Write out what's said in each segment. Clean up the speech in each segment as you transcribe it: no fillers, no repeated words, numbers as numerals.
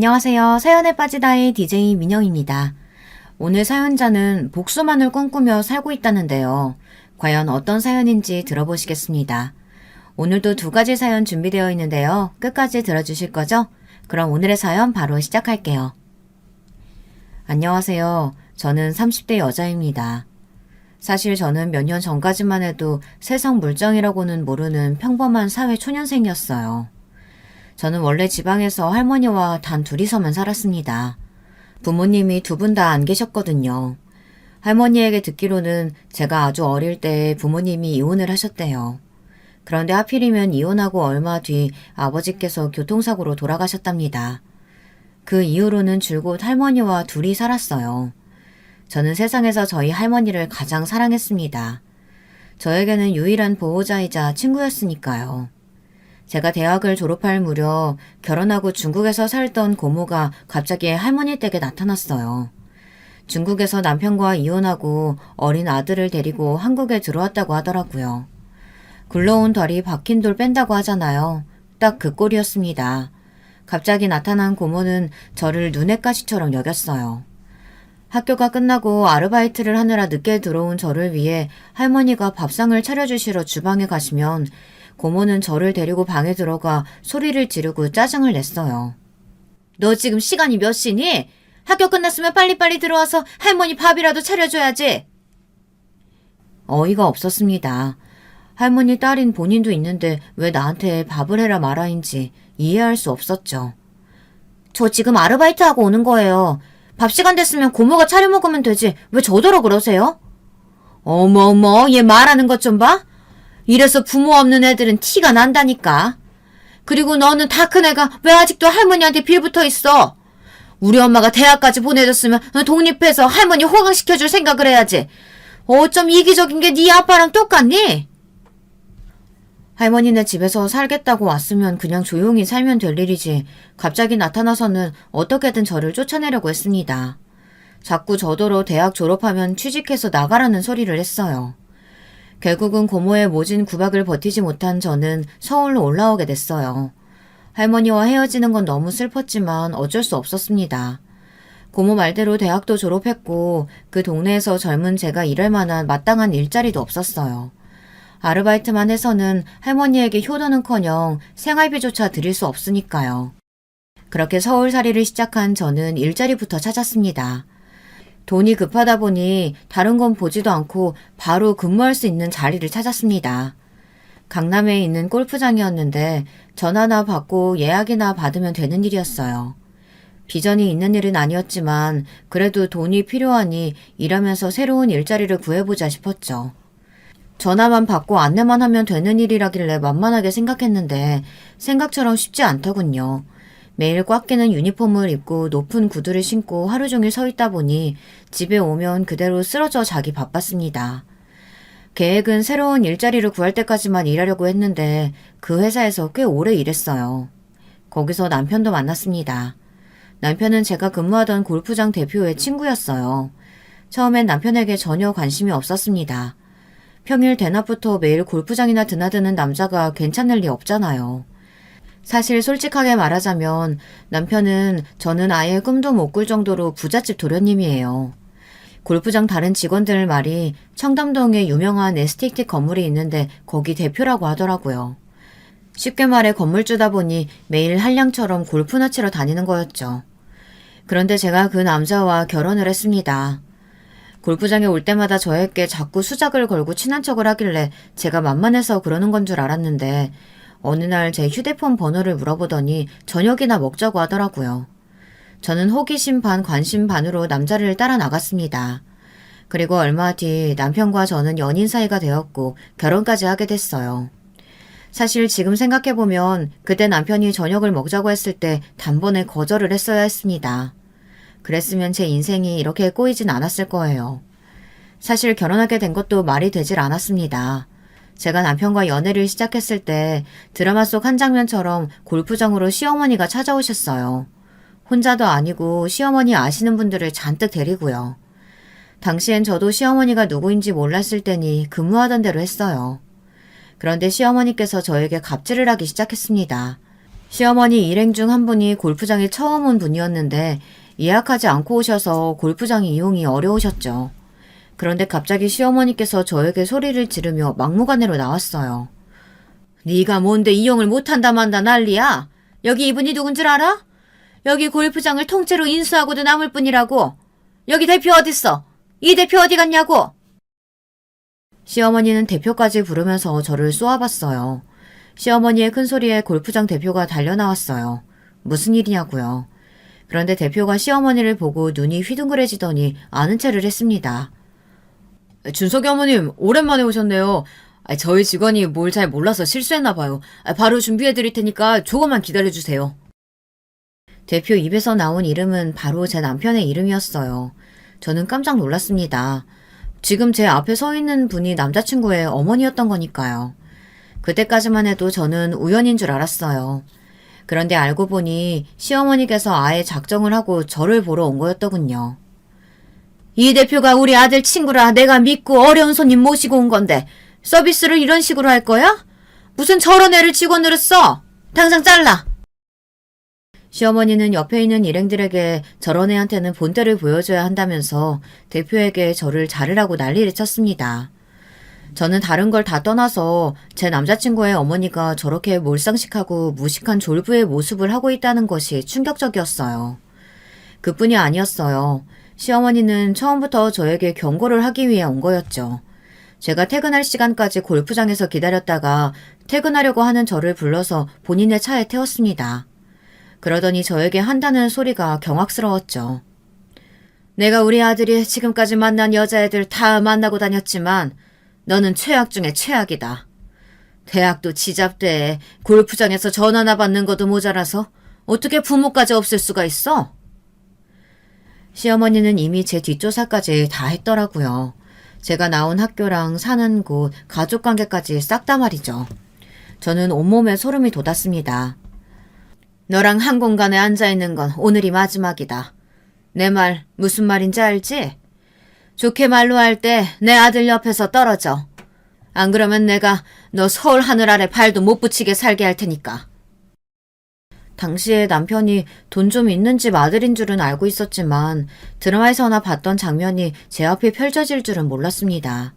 안녕하세요. 사연에 빠지다의 DJ 민영입니다. 오늘 사연자는 복수만을 꿈꾸며 살고 있다는데요. 과연 어떤 사연인지 들어보시겠습니다. 오늘도 두 가지 사연 준비되어 있는데요. 끝까지 들어주실 거죠? 그럼 오늘의 사연 바로 시작할게요. 안녕하세요. 저는 30대 여자입니다. 사실 저는 몇 년 전까지만 해도 세상 물정이라고는 모르는 평범한 사회 초년생이었어요. 저는 원래 지방에서 할머니와 단 둘이서만 살았습니다. 부모님이 두 분 다 안 계셨거든요. 할머니에게 듣기로는 제가 아주 어릴 때 부모님이 이혼을 하셨대요. 그런데 하필이면 이혼하고 얼마 뒤 아버지께서 교통사고로 돌아가셨답니다. 그 이후로는 줄곧 할머니와 둘이 살았어요. 저는 세상에서 저희 할머니를 가장 사랑했습니다. 저에게는 유일한 보호자이자 친구였으니까요. 제가 대학을 졸업할 무렵 결혼하고 중국에서 살던 고모가 갑자기 할머니 댁에 나타났어요. 중국에서 남편과 이혼하고 어린 아들을 데리고 한국에 들어왔다고 하더라고요. 굴러온 덜이 박힌 돌 뺀다고 하잖아요. 딱 그 꼴이었습니다. 갑자기 나타난 고모는 저를 눈엣 가시처럼 여겼어요. 학교가 끝나고 아르바이트를 하느라 늦게 들어온 저를 위해 할머니가 밥상을 차려주시러 주방에 가시면 고모는 저를 데리고 방에 들어가 소리를 지르고 짜증을 냈어요. 너 지금 시간이 몇 시니? 학교 끝났으면 빨리빨리 들어와서 할머니 밥이라도 차려줘야지. 어이가 없었습니다. 할머니 딸인 본인도 있는데 왜 나한테 밥을 해라 마라인지 이해할 수 없었죠. 저 지금 아르바이트하고 오는 거예요. 밥 시간 됐으면 고모가 차려 먹으면 되지. 왜 저더러 그러세요? 어머어머, 얘 말하는 것 좀 봐. 이래서 부모 없는 애들은 티가 난다니까. 그리고 너는 다 큰 애가 왜 아직도 할머니한테 빌붙어 있어? 우리 엄마가 대학까지 보내줬으면 독립해서 할머니 호강시켜줄 생각을 해야지. 어쩜 이기적인 게 네 아빠랑 똑같니? 할머니네 집에서 살겠다고 왔으면 그냥 조용히 살면 될 일이지 갑자기 나타나서는 어떻게든 저를 쫓아내려고 했습니다. 자꾸 저더러 대학 졸업하면 취직해서 나가라는 소리를 했어요. 결국은 고모의 모진 구박을 버티지 못한 저는 서울로 올라오게 됐어요. 할머니와 헤어지는 건 너무 슬펐지만 어쩔 수 없었습니다. 고모 말대로 대학도 졸업했고 그 동네에서 젊은 제가 일할 만한 마땅한 일자리도 없었어요. 아르바이트만 해서는 할머니에게 효도는커녕 생활비조차 드릴 수 없으니까요. 그렇게 서울살이를 시작한 저는 일자리부터 찾았습니다. 돈이 급하다 보니 다른 건 보지도 않고 바로 근무할 수 있는 자리를 찾았습니다. 강남에 있는 골프장이었는데 전화나 받고 예약이나 받으면 되는 일이었어요. 비전이 있는 일은 아니었지만 그래도 돈이 필요하니 일하면서 새로운 일자리를 구해보자 싶었죠. 전화만 받고 안내만 하면 되는 일이라길래 만만하게 생각했는데 생각처럼 쉽지 않더군요. 매일 꽉 끼는 유니폼을 입고 높은 구두를 신고 하루 종일 서 있다 보니 집에 오면 그대로 쓰러져 자기 바빴습니다. 계획은 새로운 일자리를 구할 때까지만 일하려고 했는데 그 회사에서 꽤 오래 일했어요. 거기서 남편도 만났습니다. 남편은 제가 근무하던 골프장 대표의 친구였어요. 처음엔 남편에게 전혀 관심이 없었습니다. 평일 대낮부터 매일 골프장이나 드나드는 남자가 괜찮을 리 없잖아요. 사실 솔직하게 말하자면 남편은 저는 아예 꿈도 못 꿀 정도로 부잣집 도련님이에요. 골프장 다른 직원들 말이 청담동에 유명한 에스테이트 건물이 있는데 거기 대표라고 하더라고요. 쉽게 말해 건물주다 보니 매일 한량처럼 골프나 치러 다니는 거였죠. 그런데 제가 그 남자와 결혼을 했습니다. 골프장에 올 때마다 저에게 자꾸 수작을 걸고 친한 척을 하길래 제가 만만해서 그러는 건 줄 알았는데 어느 날 제 휴대폰 번호를 물어보더니 저녁이나 먹자고 하더라고요. 저는 호기심 반 관심 반으로 남자를 따라 나갔습니다. 그리고 얼마 뒤 남편과 저는 연인 사이가 되었고 결혼까지 하게 됐어요. 사실 지금 생각해보면 그때 남편이 저녁을 먹자고 했을 때 단번에 거절을 했어야 했습니다. 그랬으면 제 인생이 이렇게 꼬이진 않았을 거예요. 사실 결혼하게 된 것도 말이 되질 않았습니다. 제가 남편과 연애를 시작했을 때 드라마 속 한 장면처럼 골프장으로 시어머니가 찾아오셨어요. 혼자도 아니고 시어머니 아시는 분들을 잔뜩 데리고요. 당시엔 저도 시어머니가 누구인지 몰랐을 때니 근무하던 대로 했어요. 그런데 시어머니께서 저에게 갑질을 하기 시작했습니다. 시어머니 일행 중 한 분이 골프장에 처음 온 분이었는데 예약하지 않고 오셔서 골프장 이용이 어려우셨죠. 그런데 갑자기 시어머니께서 저에게 소리를 지르며 막무가내로 나왔어요. 네가 뭔데 이용을 못한다 만다 난리야? 여기 이분이 누군 줄 알아? 여기 골프장을 통째로 인수하고도 남을 뿐이라고. 여기 대표 어딨어? 이 대표 어디 갔냐고? 시어머니는 대표까지 부르면서 저를 쏘아봤어요. 시어머니의 큰 소리에 골프장 대표가 달려나왔어요. 무슨 일이냐고요. 그런데 대표가 시어머니를 보고 눈이 휘둥그레지더니 아는 체를 했습니다. 준석이 어머님 오랜만에 오셨네요. 저희 직원이 뭘 잘 몰라서 실수했나 봐요. 바로 준비해드릴 테니까 조금만 기다려주세요. 대표 입에서 나온 이름은 바로 제 남편의 이름이었어요. 저는 깜짝 놀랐습니다. 지금 제 앞에 서 있는 분이 남자친구의 어머니였던 거니까요. 그때까지만 해도 저는 우연인 줄 알았어요. 그런데 알고 보니 시어머니께서 아예 작정을 하고 저를 보러 온 거였더군요. 이 대표가 우리 아들 친구라 내가 믿고 어려운 손님 모시고 온 건데 서비스를 이런 식으로 할 거야? 무슨 저런 애를 직원으로 써? 당장 잘라! 시어머니는 옆에 있는 일행들에게 저런 애한테는 본때를 보여줘야 한다면서 대표에게 저를 자르라고 난리를 쳤습니다. 저는 다른 걸 다 떠나서 제 남자친구의 어머니가 저렇게 몰상식하고 무식한 졸부의 모습을 하고 있다는 것이 충격적이었어요. 그뿐이 아니었어요. 시어머니는 처음부터 저에게 경고를 하기 위해 온 거였죠. 제가 퇴근할 시간까지 골프장에서 기다렸다가 퇴근하려고 하는 저를 불러서 본인의 차에 태웠습니다. 그러더니 저에게 한다는 소리가 경악스러웠죠. 내가 우리 아들이 지금까지 만난 여자애들 다 만나고 다녔지만 너는 최악 중에 최악이다. 대학도 지잡대 골프장에서 전화나 받는 것도 모자라서 어떻게 부모까지 없을 수가 있어? 시어머니는 이미 제 뒷조사까지 다 했더라고요. 제가 나온 학교랑 사는 곳, 가족관계까지 싹 다 말이죠. 저는 온몸에 소름이 돋았습니다. 너랑 한 공간에 앉아있는 건 오늘이 마지막이다. 내 말 무슨 말인지 알지? 좋게 말로 할 때 내 아들 옆에서 떨어져. 안 그러면 내가 너 서울 하늘 아래 발도 못 붙이게 살게 할 테니까. 당시에 남편이 돈 좀 있는 집 아들인 줄은 알고 있었지만 드라마에서나 봤던 장면이 제 앞에 펼쳐질 줄은 몰랐습니다.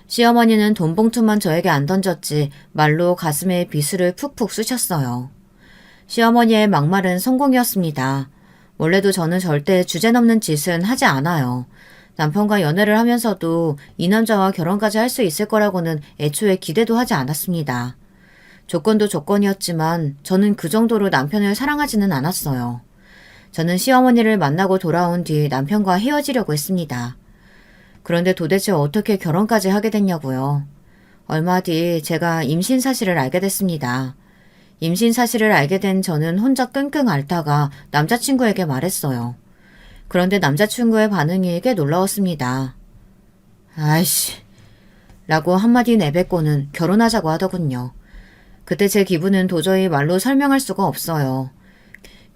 시어머니는 돈 봉투만 저에게 안 던졌지 말로 가슴에 비수를 푹푹 쑤셨어요. 시어머니의 막말은 성공이었습니다. 원래도 저는 절대 주제 넘는 짓은 하지 않아요. 남편과 연애를 하면서도 이 남자와 결혼까지 할 수 있을 거라고는 애초에 기대도 하지 않았습니다. 조건도 조건이었지만 저는 그 정도로 남편을 사랑하지는 않았어요. 저는 시어머니를 만나고 돌아온 뒤 남편과 헤어지려고 했습니다. 그런데 도대체 어떻게 결혼까지 하게 됐냐고요. 얼마 뒤 제가 임신 사실을 알게 됐습니다. 임신 사실을 알게 된 저는 혼자 끙끙 앓다가 남자친구에게 말했어요. 그런데 남자친구의 반응이 꽤 놀라웠습니다. 아이씨 라고 한마디 내뱉고는 결혼하자고 하더군요. 그때 제 기분은 도저히 말로 설명할 수가 없어요.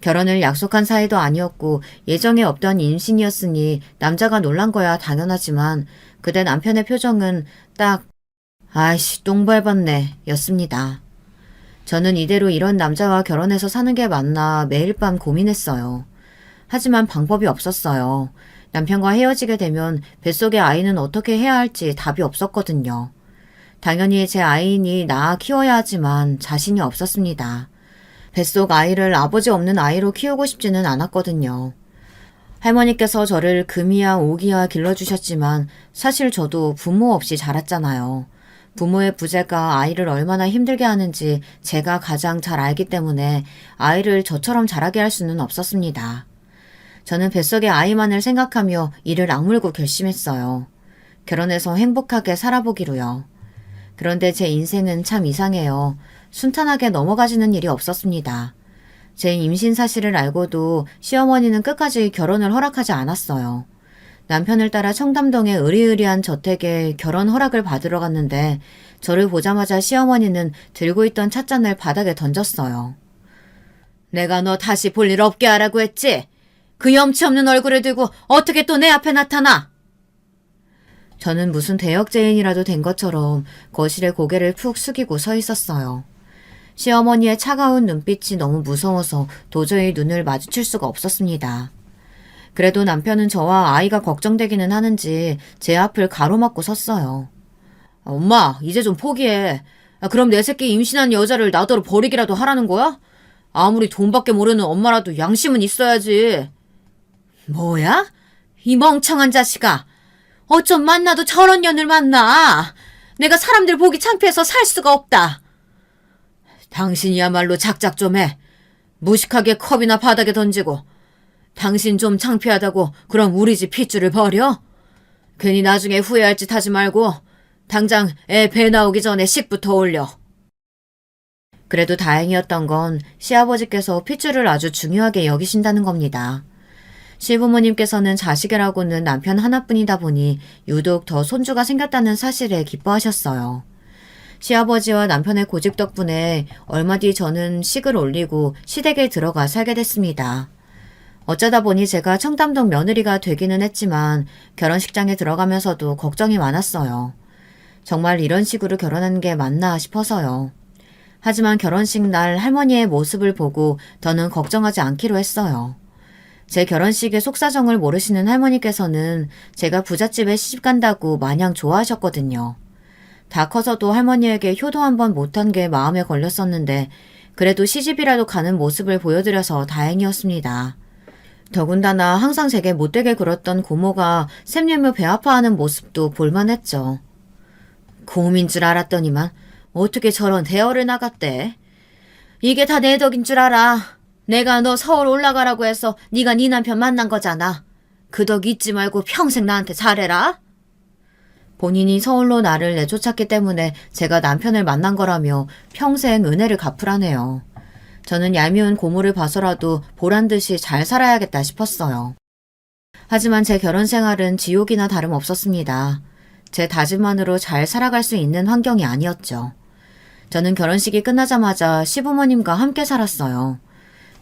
결혼을 약속한 사이도 아니었고 예정에 없던 임신이었으니 남자가 놀란 거야 당연하지만 그때 남편의 표정은 딱 아이씨 똥 밟았네 였습니다. 저는 이대로 이런 남자와 결혼해서 사는 게 맞나 매일 밤 고민했어요. 하지만 방법이 없었어요. 남편과 헤어지게 되면 뱃속의 아이는 어떻게 해야 할지 답이 없었거든요. 당연히 제 아이니 낳아 키워야 하지만 자신이 없었습니다. 뱃속 아이를 아버지 없는 아이로 키우고 싶지는 않았거든요. 할머니께서 저를 금이야 오기야 길러주셨지만 사실 저도 부모 없이 자랐잖아요. 부모의 부재가 아이를 얼마나 힘들게 하는지 제가 가장 잘 알기 때문에 아이를 저처럼 자라게 할 수는 없었습니다. 저는 뱃속의 아이만을 생각하며 이를 악물고 결심했어요. 결혼해서 행복하게 살아보기로요. 그런데 제 인생은 참 이상해요. 순탄하게 넘어가지는 일이 없었습니다. 제 임신 사실을 알고도 시어머니는 끝까지 결혼을 허락하지 않았어요. 남편을 따라 청담동의 으리으리한 저택에 결혼 허락을 받으러 갔는데 저를 보자마자 시어머니는 들고 있던 찻잔을 바닥에 던졌어요. 내가 너 다시 볼 일 없게 하라고 했지? 그 염치 없는 얼굴을 들고 어떻게 또 내 앞에 나타나? 저는 무슨 대역죄인이라도 된 것처럼 거실에 고개를 푹 숙이고 서 있었어요. 시어머니의 차가운 눈빛이 너무 무서워서 도저히 눈을 마주칠 수가 없었습니다. 그래도 남편은 저와 아이가 걱정되기는 하는지 제 앞을 가로막고 섰어요. 엄마, 이제 좀 포기해. 그럼 내 새끼 임신한 여자를 나더러 버리기라도 하라는 거야? 아무리 돈밖에 모르는 엄마라도 양심은 있어야지. 뭐야? 이 멍청한 자식아. 어쩜 만나도 저런 년을 만나. 내가 사람들 보기 창피해서 살 수가 없다. 당신이야말로 작작 좀 해. 무식하게 컵이나 바닥에 던지고. 당신 좀 창피하다고 그럼 우리 집 핏줄을 버려? 괜히 나중에 후회할 짓 하지 말고 당장 애 배 나오기 전에 식부터 올려. 그래도 다행이었던 건 시아버지께서 핏줄을 아주 중요하게 여기신다는 겁니다. 시부모님께서는 자식이라고는 남편 하나뿐이다 보니 유독 더 손주가 생겼다는 사실에 기뻐하셨어요. 시아버지와 남편의 고집 덕분에 얼마 뒤 저는 식을 올리고 시댁에 들어가 살게 됐습니다. 어쩌다 보니 제가 청담동 며느리가 되기는 했지만 결혼식장에 들어가면서도 걱정이 많았어요. 정말 이런 식으로 결혼하는 게 맞나 싶어서요. 하지만 결혼식 날 할머니의 모습을 보고 더는 걱정하지 않기로 했어요. 제 결혼식의 속사정을 모르시는 할머니께서는 제가 부잣집에 시집간다고 마냥 좋아하셨거든요. 다 커서도 할머니에게 효도 한번 못한 게 마음에 걸렸었는데 그래도 시집이라도 가는 모습을 보여드려서 다행이었습니다. 더군다나 항상 제게 못되게 굴었던 고모가 샘내며 배 아파하는 모습도 볼만했죠. 곰인 줄 알았더니만 어떻게 저런 대어를 나갔대. 이게 다 내 덕인 줄 알아. 내가 너 서울 올라가라고 해서 네가 네 남편 만난 거잖아. 그 덕 잊지 말고 평생 나한테 잘해라. 본인이 서울로 나를 내쫓았기 때문에 제가 남편을 만난 거라며 평생 은혜를 갚으라네요. 저는 얄미운 고모를 봐서라도 보란듯이 잘 살아야겠다 싶었어요. 하지만 제 결혼 생활은 지옥이나 다름없었습니다. 제 다짐만으로 잘 살아갈 수 있는 환경이 아니었죠. 저는 결혼식이 끝나자마자 시부모님과 함께 살았어요.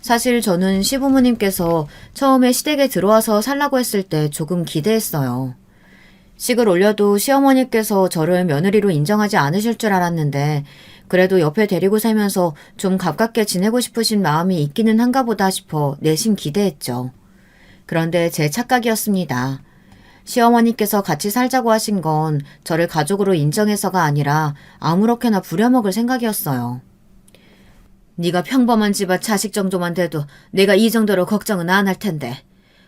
사실 저는 시부모님께서 처음에 시댁에 들어와서 살라고 했을 때 조금 기대했어요. 식을 올려도 시어머니께서 저를 며느리로 인정하지 않으실 줄 알았는데 그래도 옆에 데리고 살면서 좀 가깝게 지내고 싶으신 마음이 있기는 한가 보다 싶어 내심 기대했죠. 그런데 제 착각이었습니다. 시어머니께서 같이 살자고 하신 건 저를 가족으로 인정해서가 아니라 아무렇게나 부려먹을 생각이었어요. 네가 평범한 집안 자식 정도만 돼도 내가 이 정도로 걱정은 안 할 텐데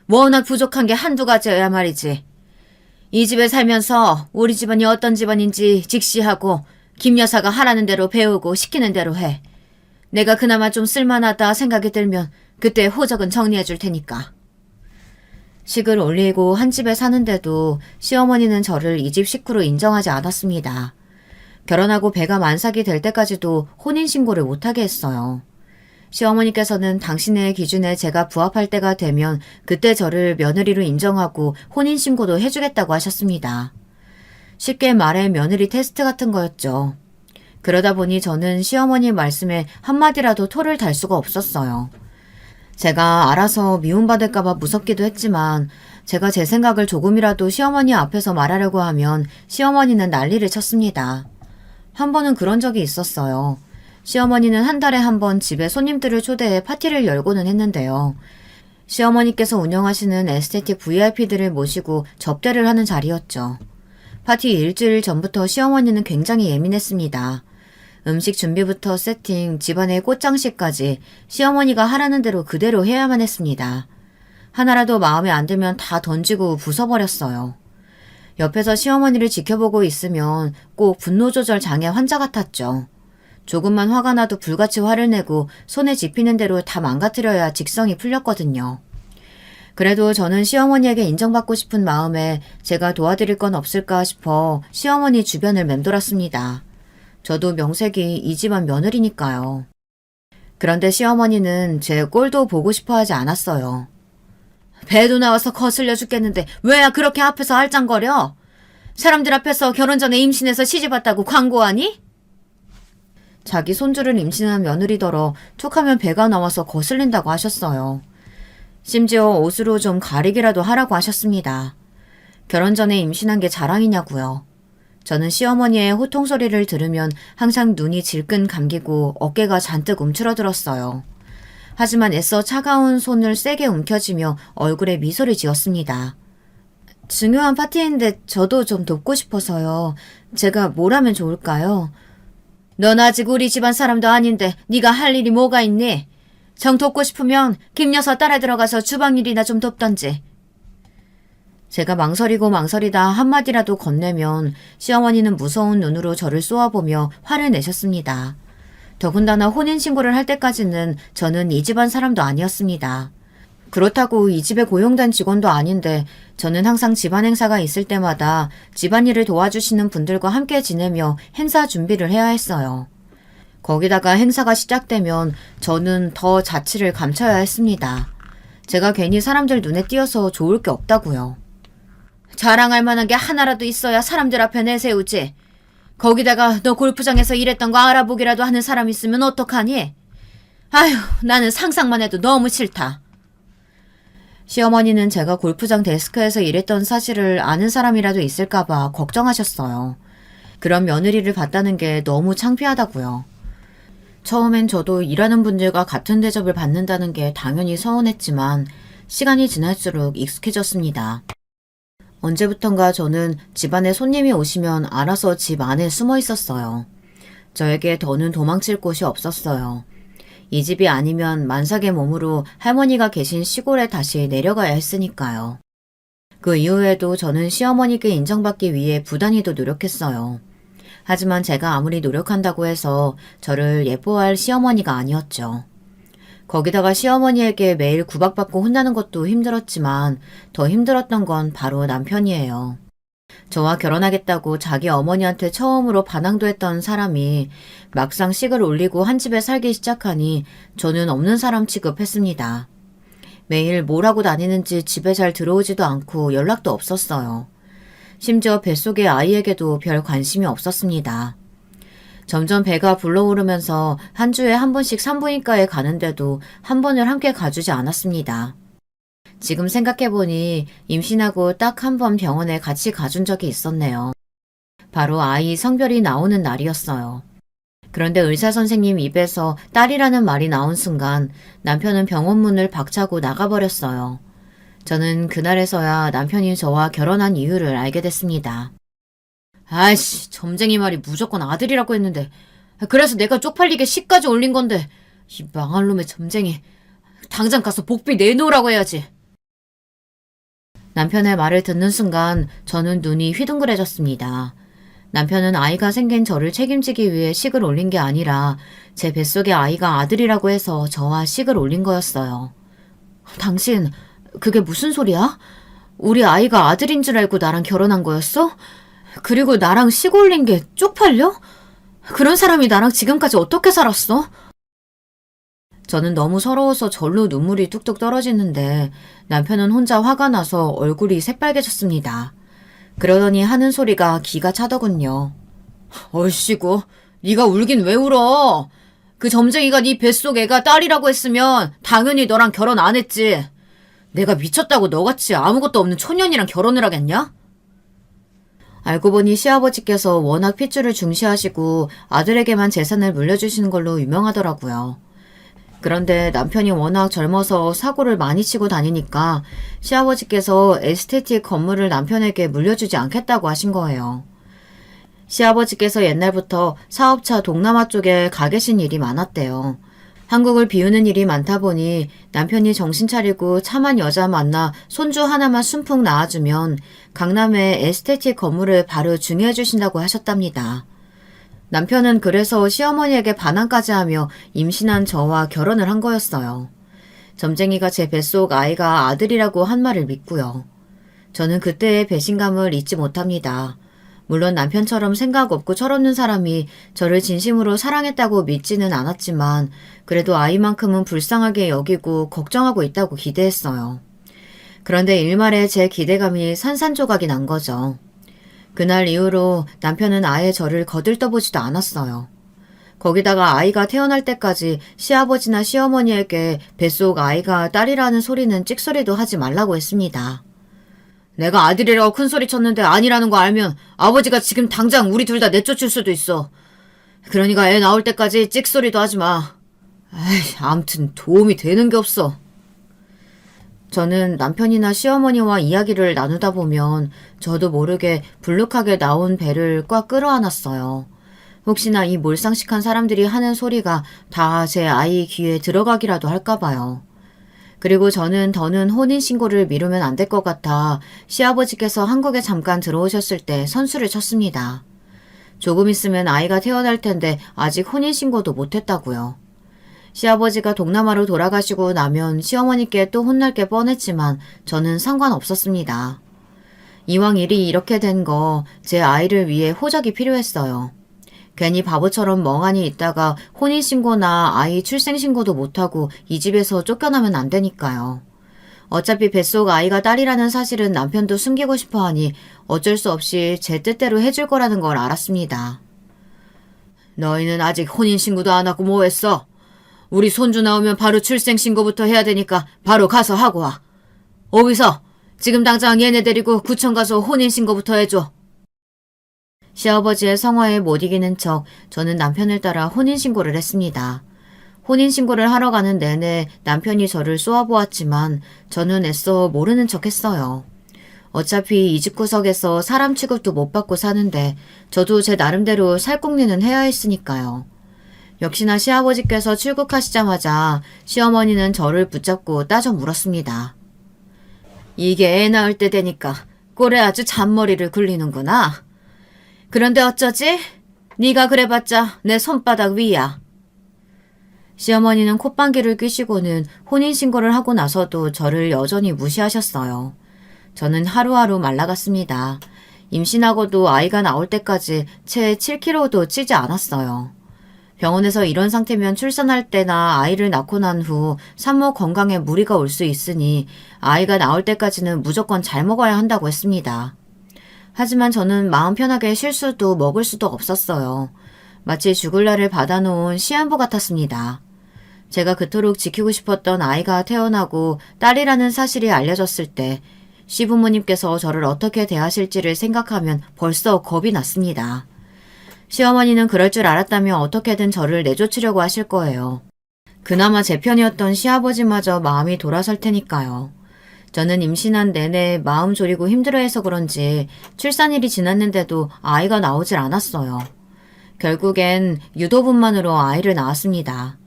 워낙 부족한 게 한두 가지여야 말이지. 이 집에 살면서 우리 집안이 어떤 집안인지 직시하고 김 여사가 하라는 대로 배우고 시키는 대로 해. 내가 그나마 좀 쓸만하다 생각이 들면 그때 호적은 정리해 줄 테니까. 식을 올리고 한 집에 사는데도 시어머니는 저를 이 집 식구로 인정하지 않았습니다. 결혼하고 배가 만삭이 될 때까지도 혼인신고를 못하게 했어요. 시어머니께서는 당신의 기준에 제가 부합할 때가 되면 그때 저를 며느리로 인정하고 혼인신고도 해주겠다고 하셨습니다. 쉽게 말해 며느리 테스트 같은 거였죠. 그러다 보니 저는 시어머니 말씀에 한마디라도 토를 달 수가 없었어요. 제가 알아서 미움받을까봐 무섭기도 했지만 제가 제 생각을 조금이라도 시어머니 앞에서 말하려고 하면 시어머니는 난리를 쳤습니다. 한 번은 그런 적이 있었어요. 시어머니는 한 달에 한 번 집에 손님들을 초대해 파티를 열고는 했는데요. 시어머니께서 운영하시는 에스테틱 VIP들을 모시고 접대를 하는 자리였죠. 파티 일주일 전부터 시어머니는 굉장히 예민했습니다. 음식 준비부터 세팅, 집안의 꽃장식까지 시어머니가 하라는 대로 그대로 해야만 했습니다. 하나라도 마음에 안 들면 다 던지고 부숴버렸어요. 옆에서 시어머니를 지켜보고 있으면 꼭 분노조절 장애 환자 같았죠. 조금만 화가 나도 불같이 화를 내고 손에 집히는 대로 다 망가뜨려야 직성이 풀렸거든요. 그래도 저는 시어머니에게 인정받고 싶은 마음에 제가 도와드릴 건 없을까 싶어 시어머니 주변을 맴돌았습니다. 저도 명색이 이 집안 며느리니까요. 그런데 시어머니는 제 꼴도 보고 싶어 하지 않았어요. 배도 나와서 거슬려 죽겠는데 왜야 그렇게 앞에서 알짱거려? 사람들 앞에서 결혼 전에 임신해서 시집왔다고 광고하니? 자기 손주를 임신한 며느리더러 툭하면 배가 나와서 거슬린다고 하셨어요. 심지어 옷으로 좀 가리기라도 하라고 하셨습니다. 결혼 전에 임신한 게 자랑이냐고요. 저는 시어머니의 호통 소리를 들으면 항상 눈이 질끈 감기고 어깨가 잔뜩 움츠러들었어요. 하지만 애써 차가운 손을 세게 움켜쥐며 얼굴에 미소를 지었습니다. 중요한 파티인데 저도 좀 돕고 싶어서요. 제가 뭘 하면 좋을까요? 넌 아직 우리 집안 사람도 아닌데 네가 할 일이 뭐가 있니? 정 돕고 싶으면 김 여사 따라 들어가서 주방 일이나 좀 돕던지. 제가 망설이고 망설이다 한마디라도 건네면 시어머니는 무서운 눈으로 저를 쏘아보며 화를 내셨습니다. 더군다나 혼인신고를 할 때까지는 저는 이 집안 사람도 아니었습니다. 그렇다고 이 집에 고용된 직원도 아닌데 저는 항상 집안 행사가 있을 때마다 집안일을 도와주시는 분들과 함께 지내며 행사 준비를 해야 했어요. 거기다가 행사가 시작되면 저는 더 자취를 감춰야 했습니다. 제가 괜히 사람들 눈에 띄어서 좋을 게 없다고요. 자랑할 만한 게 하나라도 있어야 사람들 앞에 내세우지. 거기다가 너 골프장에서 일했던 거 알아보기라도 하는 사람 있으면 어떡하니? 아휴, 나는 상상만 해도 너무 싫다. 시어머니는 제가 골프장 데스크에서 일했던 사실을 아는 사람이라도 있을까봐 걱정하셨어요. 그런 며느리를 봤다는 게 너무 창피하다고요. 처음엔 저도 일하는 분들과 같은 대접을 받는다는 게 당연히 서운했지만 시간이 지날수록 익숙해졌습니다. 언제부턴가 저는 집안에 손님이 오시면 알아서 집 안에 숨어 있었어요. 저에게 더는 도망칠 곳이 없었어요. 이 집이 아니면 만삭의 몸으로 할머니가 계신 시골에 다시 내려가야 했으니까요. 그 이후에도 저는 시어머니께 인정받기 위해 부단히도 노력했어요. 하지만 제가 아무리 노력한다고 해서 저를 예뻐할 시어머니가 아니었죠. 거기다가 시어머니에게 매일 구박받고 혼나는 것도 힘들었지만 더 힘들었던 건 바로 남편이에요. 저와 결혼하겠다고 자기 어머니한테 처음으로 반항도 했던 사람이 막상 식을 올리고 한 집에 살기 시작하니 저는 없는 사람 취급했습니다. 매일 뭘 하고 다니는지 집에 잘 들어오지도 않고 연락도 없었어요. 심지어 뱃속의 아이에게도 별 관심이 없었습니다. 점점 배가 불러오르면서 한 주에 한 번씩 산부인과에 가는데도 한 번을 함께 가주지 않았습니다. 지금 생각해보니 임신하고 딱 한 번 병원에 같이 가준 적이 있었네요. 바로 아이 성별이 나오는 날이었어요. 그런데 의사 선생님 입에서 딸이라는 말이 나온 순간 남편은 병원 문을 박차고 나가버렸어요. 저는 그날에서야 남편이 저와 결혼한 이유를 알게 됐습니다. 아이씨, 점쟁이 말이 무조건 아들이라고 했는데 그래서 내가 쪽팔리게 시까지 올린 건데 이 망할 놈의 점쟁이. 당장 가서 복비 내놓으라고 해야지. 남편의 말을 듣는 순간 저는 눈이 휘둥그레졌습니다. 남편은 아이가 생긴 저를 책임지기 위해 식을 올린 게 아니라 제 뱃속의 아이가 아들이라고 해서 저와 식을 올린 거였어요. 당신, 그게 무슨 소리야? 우리 아이가 아들인 줄 알고 나랑 결혼한 거였어? 그리고 나랑 식 올린 게 쪽팔려? 그런 사람이 나랑 지금까지 어떻게 살았어? 저는 너무 서러워서 절로 눈물이 뚝뚝 떨어지는데 남편은 혼자 화가 나서 얼굴이 새빨개졌습니다. 그러더니 하는 소리가 기가 차더군요. 얼씨구, 네가 울긴 왜 울어? 그 점쟁이가 네 뱃속 애가 딸이라고 했으면 당연히 너랑 결혼 안 했지. 내가 미쳤다고 너같이 아무것도 없는 초년이랑 결혼을 하겠냐? 알고 보니 시아버지께서 워낙 핏줄을 중시하시고 아들에게만 재산을 물려주시는 걸로 유명하더라고요. 그런데 남편이 워낙 젊어서 사고를 많이 치고 다니니까 시아버지께서 에스테틱 건물을 남편에게 물려주지 않겠다고 하신 거예요. 시아버지께서 옛날부터 사업차 동남아 쪽에 가 계신 일이 많았대요. 한국을 비우는 일이 많다 보니 남편이 정신 차리고 참한 여자 만나 손주 하나만 순풍 낳아주면 강남에 에스테틱 건물을 바로 중개해 주신다고 하셨답니다. 남편은 그래서 시어머니에게 반항까지 하며 임신한 저와 결혼을 한 거였어요. 점쟁이가 제 뱃속 아이가 아들이라고 한 말을 믿고요. 저는 그때의 배신감을 잊지 못합니다. 물론 남편처럼 생각 없고 철없는 사람이 저를 진심으로 사랑했다고 믿지는 않았지만 그래도 아이만큼은 불쌍하게 여기고 걱정하고 있다고 기대했어요. 그런데 일말에 제 기대감이 산산조각이 난 거죠. 그날 이후로 남편은 아예 저를 거들떠보지도 않았어요. 거기다가 아이가 태어날 때까지 시아버지나 시어머니에게 뱃속 아이가 딸이라는 소리는 찍소리도 하지 말라고 했습니다. 내가 아들이라고 큰소리 쳤는데 아니라는 거 알면 아버지가 지금 당장 우리 둘 다 내쫓을 수도 있어. 그러니까 애 나올 때까지 찍소리도 하지 마. 암튼 도움이 되는 게 없어. 저는 남편이나 시어머니와 이야기를 나누다 보면 저도 모르게 불룩하게 나온 배를 꽉 끌어안았어요. 혹시나 이 몰상식한 사람들이 하는 소리가 다 제 아이 귀에 들어가기라도 할까봐요. 그리고 저는 더는 혼인신고를 미루면 안 될 것 같아 시아버지께서 한국에 잠깐 들어오셨을 때 선수를 쳤습니다. 조금 있으면 아이가 태어날 텐데 아직 혼인신고도 못했다고요. 시아버지가 동남아로 돌아가시고 나면 시어머니께 또 혼날 게 뻔했지만 저는 상관없었습니다. 이왕 일이 이렇게 된 거 제 아이를 위해 호적이 필요했어요. 괜히 바보처럼 멍하니 있다가 혼인신고나 아이 출생신고도 못하고 이 집에서 쫓겨나면 안 되니까요. 어차피 뱃속 아이가 딸이라는 사실은 남편도 숨기고 싶어하니 어쩔 수 없이 제 뜻대로 해줄 거라는 걸 알았습니다. 너희는 아직 혼인신고도 안 하고 뭐 했어? 우리 손주 나오면 바로 출생신고부터 해야 되니까 바로 가서 하고 와. 오기서 지금 당장 얘네 데리고 구청 가서 혼인신고부터 해줘. 시아버지의 성화에 못 이기는 척 저는 남편을 따라 혼인신고를 했습니다. 혼인신고를 하러 가는 내내 남편이 저를 쏘아보았지만 저는 애써 모르는 척 했어요. 어차피 이 집구석에서 사람 취급도 못 받고 사는데 저도 제 나름대로 살궁리는 해야 했으니까요. 역시나 시아버지께서 출국하시자마자 시어머니는 저를 붙잡고 따져 물었습니다. 이게 애 낳을 때 되니까 꼴에 아주 잔머리를 굴리는구나. 그런데 어쩌지? 네가 그래봤자 내 손바닥 위야. 시어머니는 콧방귀를 뀌시고는 혼인신고를 하고 나서도 저를 여전히 무시하셨어요. 저는 하루하루 말라갔습니다. 임신하고도 아이가 나올 때까지 채 7kg도 찌지 않았어요. 병원에서 이런 상태면 출산할 때나 아이를 낳고 난 후 산모 건강에 무리가 올 수 있으니 아이가 나올 때까지는 무조건 잘 먹어야 한다고 했습니다. 하지만 저는 마음 편하게 쉴 수도 먹을 수도 없었어요. 마치 죽을 날을 받아놓은 시한부 같았습니다. 제가 그토록 지키고 싶었던 아이가 태어나고 딸이라는 사실이 알려졌을 때 시부모님께서 저를 어떻게 대하실지를 생각하면 벌써 겁이 났습니다. 시어머니는 그럴 줄 알았다면 어떻게든 저를 내쫓으려고 하실 거예요. 그나마 제 편이었던 시아버지마저 마음이 돌아설 테니까요. 저는 임신한 내내 마음 졸이고 힘들어해서 그런지 출산일이 지났는데도 아이가 나오질 않았어요. 결국엔 유도분만으로 아이를 낳았습니다.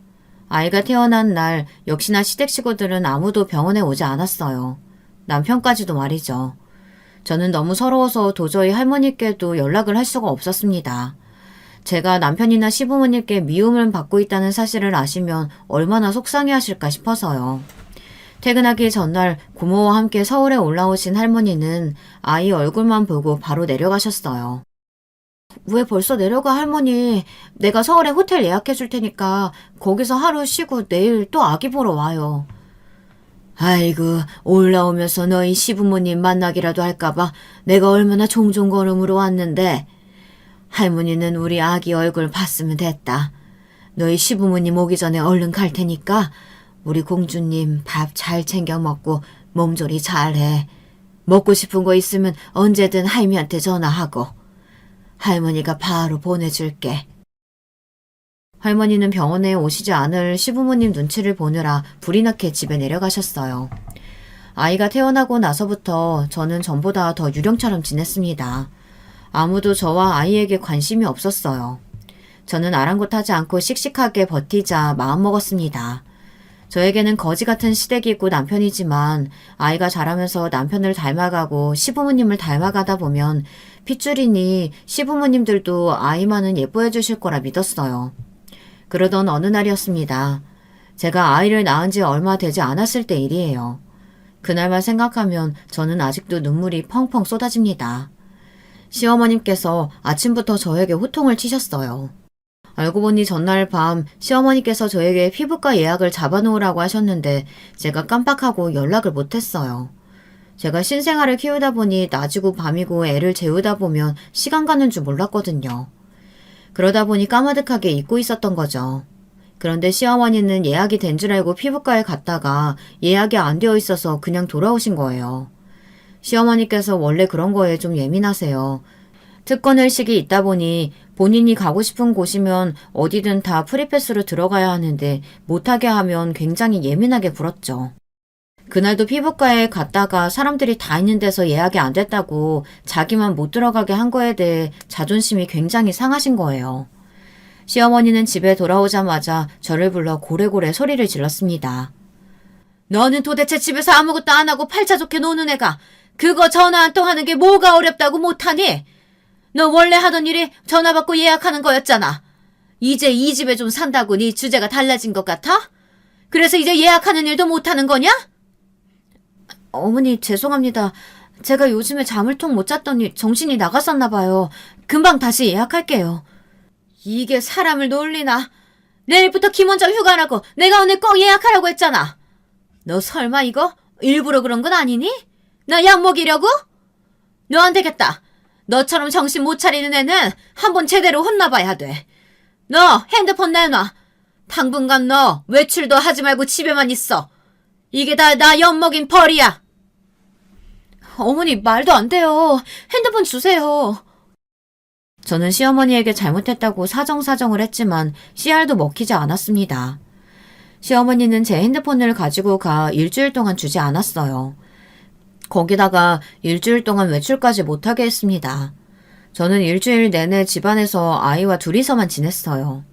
아이가 태어난 날 역시나 시댁 식구들은 아무도 병원에 오지 않았어요. 남편까지도 말이죠. 저는 너무 서러워서 도저히 할머니께도 연락을 할 수가 없었습니다. 제가 남편이나 시부모님께 미움을 받고 있다는 사실을 아시면 얼마나 속상해하실까 싶어서요. 퇴근하기 전날 고모와 함께 서울에 올라오신 할머니는 아이 얼굴만 보고 바로 내려가셨어요. 왜 벌써 내려가 할머니? 내가 서울에 호텔 예약해 줄 테니까 거기서 하루 쉬고 내일 또 아기 보러 와요. 아이고 올라오면서 너희 시부모님 만나기라도 할까봐 내가 얼마나 종종걸음으로 왔는데 할머니는 우리 아기 얼굴 봤으면 됐다. 너희 시부모님 오기 전에 얼른 갈 테니까 우리 공주님 밥 잘 챙겨 먹고 몸조리 잘해. 먹고 싶은 거 있으면 언제든 할미한테 전화하고. 할머니가 바로 보내줄게. 할머니는 병원에 오시지 않을 시부모님 눈치를 보느라 불이 나게 집에 내려가셨어요. 아이가 태어나고 나서부터 저는 전보다 더 유령처럼 지냈습니다. 아무도 저와 아이에게 관심이 없었어요. 저는 아랑곳하지 않고 씩씩하게 버티자 마음먹었습니다. 저에게는 거지 같은 시댁이고 남편이지만 아이가 자라면서 남편을 닮아가고 시부모님을 닮아가다 보면 핏줄이니 시부모님들도 아이만은 예뻐해 주실 거라 믿었어요. 그러던 어느 날이었습니다. 제가 아이를 낳은 지 얼마 되지 않았을 때 일이에요. 그날만 생각하면 저는 아직도 눈물이 펑펑 쏟아집니다. 시어머님께서 아침부터 저에게 호통을 치셨어요. 알고 보니 전날 밤 시어머니께서 저에게 피부과 예약을 잡아놓으라고 하셨는데 제가 깜빡하고 연락을 못했어요. 제가 신생아를 키우다 보니 낮이고 밤이고 애를 재우다 보면 시간 가는 줄 몰랐거든요. 그러다 보니 까마득하게 잊고 있었던 거죠. 그런데 시어머니는 예약이 된 줄 알고 피부과에 갔다가 예약이 안 되어 있어서 그냥 돌아오신 거예요. 시어머니께서 원래 그런 거에 좀 예민하세요. 특권의식이 있다 보니 본인이 가고 싶은 곳이면 어디든 다 프리패스로 들어가야 하는데 못하게 하면 굉장히 예민하게 굴었죠. 그날도 피부과에 갔다가 사람들이 다 있는 데서 예약이 안 됐다고 자기만 못 들어가게 한 거에 대해 자존심이 굉장히 상하신 거예요. 시어머니는 집에 돌아오자마자 저를 불러 고래고래 소리를 질렀습니다. 너는 도대체 집에서 아무것도 안 하고 팔자 좋게 노는 애가 그거 전화 한 통 하는 게 뭐가 어렵다고 못하니? 너 원래 하던 일이 전화 받고 예약하는 거였잖아. 이제 이 집에 좀 산다고 네 주제가 달라진 것 같아? 그래서 이제 예약하는 일도 못하는 거냐? 어머니 죄송합니다. 제가 요즘에 잠을 통 못 잤더니 정신이 나갔었나 봐요. 금방 다시 예약할게요. 이게 사람을 놀리나? 내일부터 김원장 휴가라고 내가 오늘 꼭 예약하라고 했잖아. 너 설마 이거 일부러 그런 건 아니니? 나 약 먹이려고? 너 안 되겠다. 너처럼 정신 못 차리는 애는 한번 제대로 혼나봐야 돼. 너 핸드폰 내놔. 당분간 너 외출도 하지 말고 집에만 있어. 이게 다 나 엿먹인 벌이야. 어머니 말도 안 돼요. 핸드폰 주세요. 저는 시어머니에게 잘못했다고 사정사정을 했지만 씨알도 먹히지 않았습니다. 시어머니는 제 핸드폰을 가지고 가 일주일 동안 주지 않았어요. 거기다가 일주일 동안 외출까지 못하게 했습니다. 저는 일주일 내내 집안에서 아이와 둘이서만 지냈어요.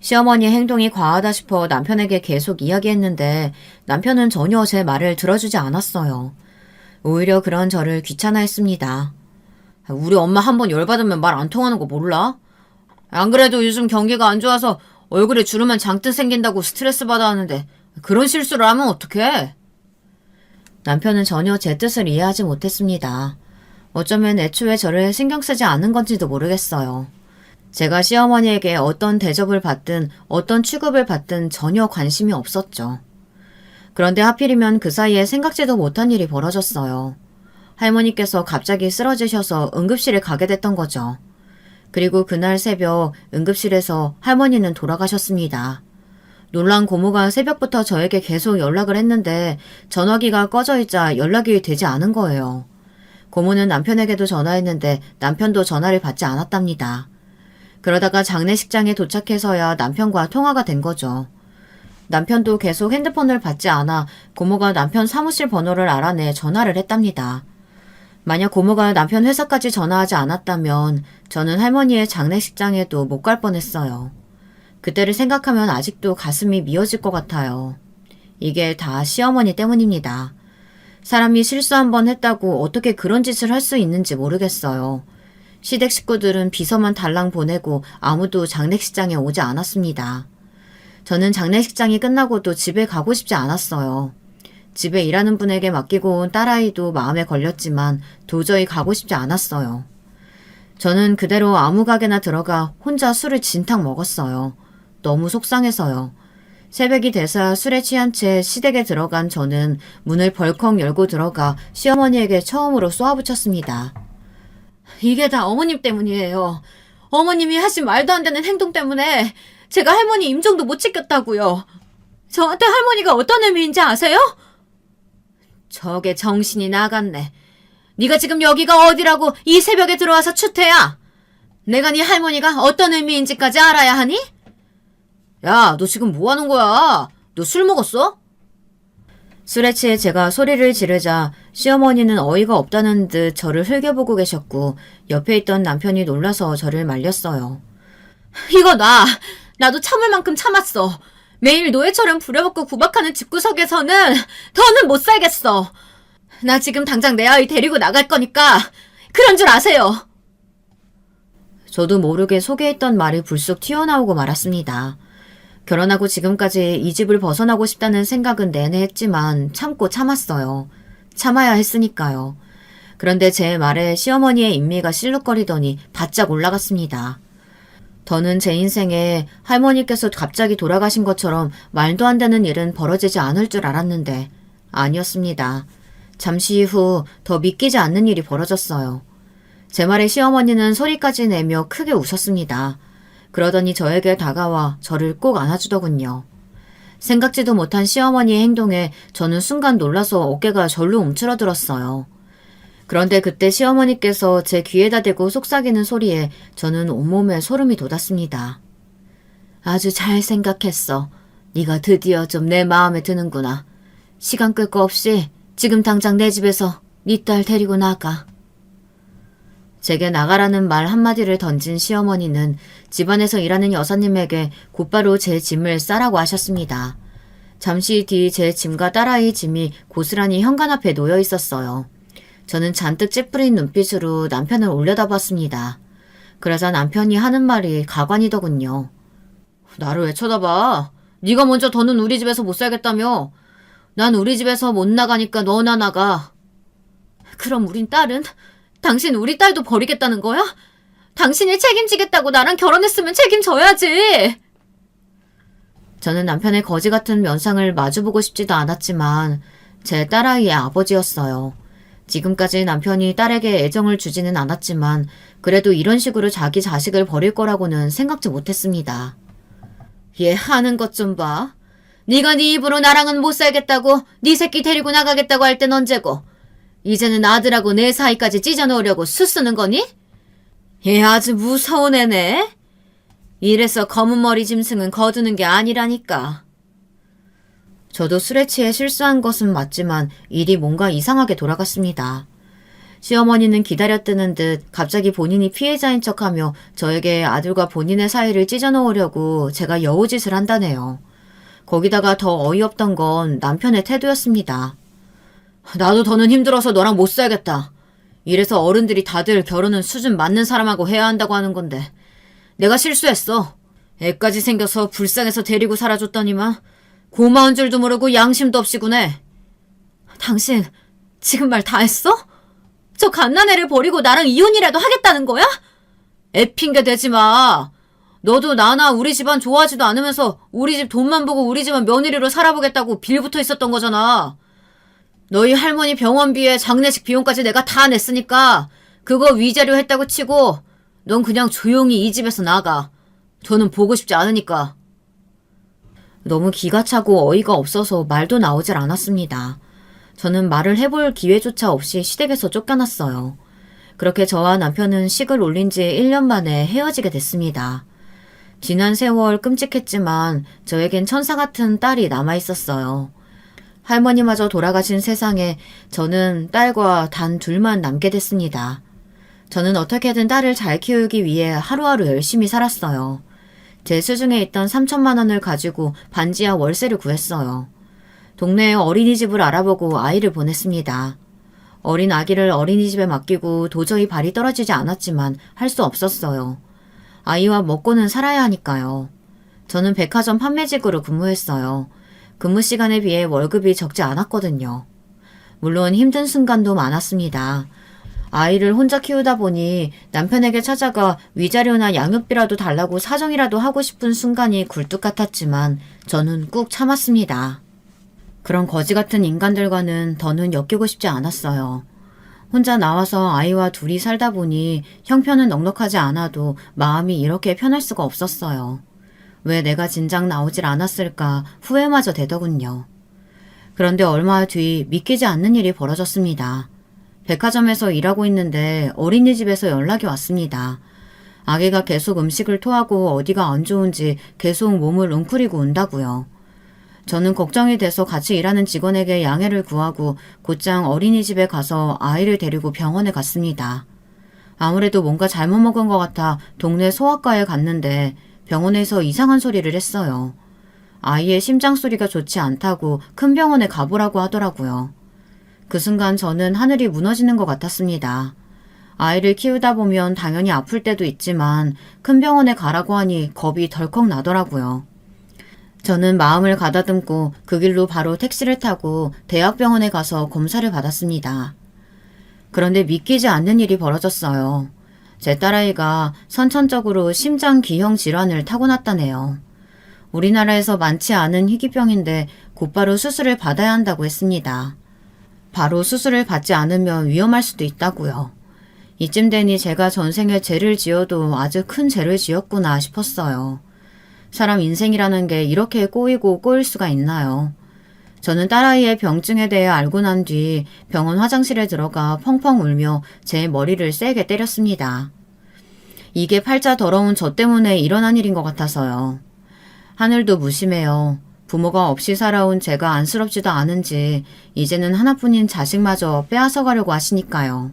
시어머니의 행동이 과하다 싶어 남편에게 계속 이야기했는데 남편은 전혀 제 말을 들어주지 않았어요. 오히려 그런 저를 귀찮아했습니다. 우리 엄마 한번 열받으면 말 안 통하는 거 몰라? 안 그래도 요즘 경기가 안 좋아서 얼굴에 주름만 잔뜩 생긴다고 스트레스 받아 하는데 그런 실수를 하면 어떡해? 남편은 전혀 제 뜻을 이해하지 못했습니다. 어쩌면 애초에 저를 신경 쓰지 않은 건지도 모르겠어요. 제가 시어머니에게 어떤 대접을 받든 어떤 취급을 받든 전혀 관심이 없었죠. 그런데 하필이면 그 사이에 생각지도 못한 일이 벌어졌어요. 할머니께서 갑자기 쓰러지셔서 응급실에 가게 됐던 거죠. 그리고 그날 새벽 응급실에서 할머니는 돌아가셨습니다. 놀란 고모가 새벽부터 저에게 계속 연락을 했는데 전화기가 꺼져 있자 연락이 되지 않은 거예요. 고모는 남편에게도 전화했는데 남편도 전화를 받지 않았답니다. 그러다가 장례식장에 도착해서야 남편과 통화가 된 거죠. 남편도 계속 핸드폰을 받지 않아 고모가 남편 사무실 번호를 알아내 전화를 했답니다. 만약 고모가 남편 회사까지 전화하지 않았다면 저는 할머니의 장례식장에도 못 갈 뻔했어요. 그때를 생각하면 아직도 가슴이 미어질 것 같아요. 이게 다 시어머니 때문입니다. 사람이 실수 한 번 했다고 어떻게 그런 짓을 할 수 있는지 모르겠어요. 시댁 식구들은 비서만 달랑 보내고 아무도 장례식장에 오지 않았습니다. 저는 장례식장이 끝나고도 집에 가고 싶지 않았어요. 집에 일하는 분에게 맡기고 온 딸아이도 마음에 걸렸지만 도저히 가고 싶지 않았어요. 저는 그대로 아무 가게나 들어가 혼자 술을 진탕 먹었어요. 너무 속상해서요. 새벽이 돼서 술에 취한 채 시댁에 들어간 저는 문을 벌컥 열고 들어가 시어머니에게 처음으로 쏘아붙였습니다. 이게 다 어머님 때문이에요. 어머님이 하신 말도 안 되는 행동 때문에 제가 할머니 임종도 못 지켰다고요. 저한테 할머니가 어떤 의미인지 아세요? 저게 정신이 나갔네. 네가 지금 여기가 어디라고 이 새벽에 들어와서 추태야. 내가 네 할머니가 어떤 의미인지까지 알아야 하니? 야, 너 지금 뭐 하는 거야? 너 술 먹었어? 술에 취해 제가 소리를 지르자 시어머니는 어이가 없다는 듯 저를 흘겨보고 계셨고 옆에 있던 남편이 놀라서 저를 말렸어요. 이거 나도 참을 만큼 참았어. 매일 노예처럼 부려먹고 구박하는 집구석에서는 더는 못 살겠어. 나 지금 당장 내 아이 데리고 나갈 거니까 그런 줄 아세요. 저도 모르게 속에 있던 말이 불쑥 튀어나오고 말았습니다. 결혼하고 지금까지 이 집을 벗어나고 싶다는 생각은 내내 했지만 참고 참았어요. 참아야 했으니까요. 그런데 제 말에 시어머니의 인미가 실룩거리더니 바짝 올라갔습니다. 더는 제 인생에 할머니께서 갑자기 돌아가신 것처럼 말도 안 되는 일은 벌어지지 않을 줄 알았는데 아니었습니다. 잠시 후 더 믿기지 않는 일이 벌어졌어요. 제 말에 시어머니는 소리까지 내며 크게 우셨습니다. 그러더니 저에게 다가와 저를 꼭 안아주더군요. 생각지도 못한 시어머니의 행동에 저는 순간 놀라서 어깨가 절로 움츠러들었어요. 그런데 그때 시어머니께서 제 귀에다 대고 속삭이는 소리에 저는 온몸에 소름이 돋았습니다. 아주 잘 생각했어. 네가 드디어 좀 내 마음에 드는구나. 시간 끌 거 없이 지금 당장 내 집에서 네 딸 데리고 나가. 제게 나가라는 말 한마디를 던진 시어머니는 집안에서 일하는 여사님에게 곧바로 제 짐을 싸라고 하셨습니다. 잠시 뒤 제 짐과 딸아이 짐이 고스란히 현관 앞에 놓여 있었어요. 저는 잔뜩 찌푸린 눈빛으로 남편을 올려다봤습니다. 그러자 남편이 하는 말이 가관이더군요. 나를 왜 쳐다봐? 네가 먼저 더는 우리 집에서 못 살겠다며. 난 우리 집에서 못 나가니까 너나 나가. 그럼 우린 딸은? 당신 우리 딸도 버리겠다는 거야? 당신이 책임지겠다고 나랑 결혼했으면 책임져야지. 저는 남편의 거지 같은 면상을 마주보고 싶지도 않았지만 제 딸아이의 아버지였어요. 지금까지 남편이 딸에게 애정을 주지는 않았지만 그래도 이런 식으로 자기 자식을 버릴 거라고는 생각지 못했습니다. 얘 하는 것 좀 봐. 네가 네 입으로 나랑은 못 살겠다고 네 새끼 데리고 나가겠다고 할 땐 언제고 이제는 아들하고 내 사이까지 찢어놓으려고 수쓰는 거니? 얘 아주 무서운 애네. 이래서 검은 머리 짐승은 거두는 게 아니라니까. 저도 술에 취해 실수한 것은 맞지만 일이 뭔가 이상하게 돌아갔습니다. 시어머니는 기다렸다는 듯 갑자기 본인이 피해자인 척하며 저에게 아들과 본인의 사이를 찢어놓으려고 제가 여우짓을 한다네요. 거기다가 더 어이없던 건 남편의 태도였습니다. 나도 더는 힘들어서 너랑 못 살겠다. 이래서 어른들이 다들 결혼은 수준 맞는 사람하고 해야 한다고 하는 건데 내가 실수했어. 애까지 생겨서 불쌍해서 데리고 살아줬더니만 고마운 줄도 모르고 양심도 없이 구네. 당신 지금 말 다 했어? 저 갓난애를 버리고 나랑 이혼이라도 하겠다는 거야? 애 핑계 대지 마. 너도 나나 우리 집안 좋아하지도 않으면서 우리 집 돈만 보고 우리 집안 며느리로 살아보겠다고 빌붙어 있었던 거잖아. 너희 할머니 병원비에 장례식 비용까지 내가 다 냈으니까 그거 위자료 했다고 치고 넌 그냥 조용히 이 집에서 나가. 저는 보고 싶지 않으니까. 너무 기가 차고 어이가 없어서 말도 나오질 않았습니다. 저는 말을 해볼 기회조차 없이 시댁에서 쫓겨났어요. 그렇게 저와 남편은 식을 올린 지 1년 만에 헤어지게 됐습니다. 지난 세월 끔찍했지만 저에겐 천사 같은 딸이 남아있었어요. 할머니마저 돌아가신 세상에 저는 딸과 단 둘만 남게 됐습니다. 저는 어떻게든 딸을 잘 키우기 위해 하루하루 열심히 살았어요. 제 수중에 있던 3천만 원을 가지고 반지하 월세를 구했어요. 동네에 어린이집을 알아보고 아이를 보냈습니다. 어린 아기를 어린이집에 맡기고 도저히 발이 떨어지지 않았지만 할 수 없었어요. 아이와 먹고는 살아야 하니까요. 저는 백화점 판매직으로 근무했어요. 근무 시간에 비해 월급이 적지 않았거든요. 물론 힘든 순간도 많았습니다. 아이를 혼자 키우다 보니 남편에게 찾아가 위자료나 양육비라도 달라고 사정이라도 하고 싶은 순간이 굴뚝 같았지만 저는 꾹 참았습니다. 그런 거지 같은 인간들과는 더는 엮이고 싶지 않았어요. 혼자 나와서 아이와 둘이 살다 보니 형편은 넉넉하지 않아도 마음이 이렇게 편할 수가 없었어요. 왜 내가 진작 나오질 않았을까 후회마저 되더군요. 그런데 얼마 뒤 믿기지 않는 일이 벌어졌습니다. 백화점에서 일하고 있는데 어린이집에서 연락이 왔습니다. 아기가 계속 음식을 토하고 어디가 안 좋은지 계속 몸을 웅크리고 운다고요. 저는 걱정이 돼서 같이 일하는 직원에게 양해를 구하고 곧장 어린이집에 가서 아이를 데리고 병원에 갔습니다. 아무래도 뭔가 잘못 먹은 것 같아 동네 소아과에 갔는데 병원에서 이상한 소리를 했어요. 아이의 심장 소리가 좋지 않다고 큰 병원에 가보라고 하더라고요. 그 순간 저는 하늘이 무너지는 것 같았습니다. 아이를 키우다 보면 당연히 아플 때도 있지만 큰 병원에 가라고 하니 겁이 덜컥 나더라고요. 저는 마음을 가다듬고 그 길로 바로 택시를 타고 대학병원에 가서 검사를 받았습니다. 그런데 믿기지 않는 일이 벌어졌어요. 제 딸아이가 선천적으로 심장기형 질환을 타고났다네요. 우리나라에서 많지 않은 희귀병인데 곧바로 수술을 받아야 한다고 했습니다. 바로 수술을 받지 않으면 위험할 수도 있다고요. 이쯤 되니 제가 전생에 죄를 지어도 아주 큰 죄를 지었구나 싶었어요. 사람 인생이라는 게 이렇게 꼬이고 꼬일 수가 있나요? 저는 딸아이의 병증에 대해 알고 난 뒤 병원 화장실에 들어가 펑펑 울며 제 머리를 세게 때렸습니다. 이게 팔자 더러운 저 때문에 일어난 일인 것 같아서요. 하늘도 무심해요. 부모가 없이 살아온 제가 안쓰럽지도 않은지 이제는 하나뿐인 자식마저 빼앗아가려고 하시니까요.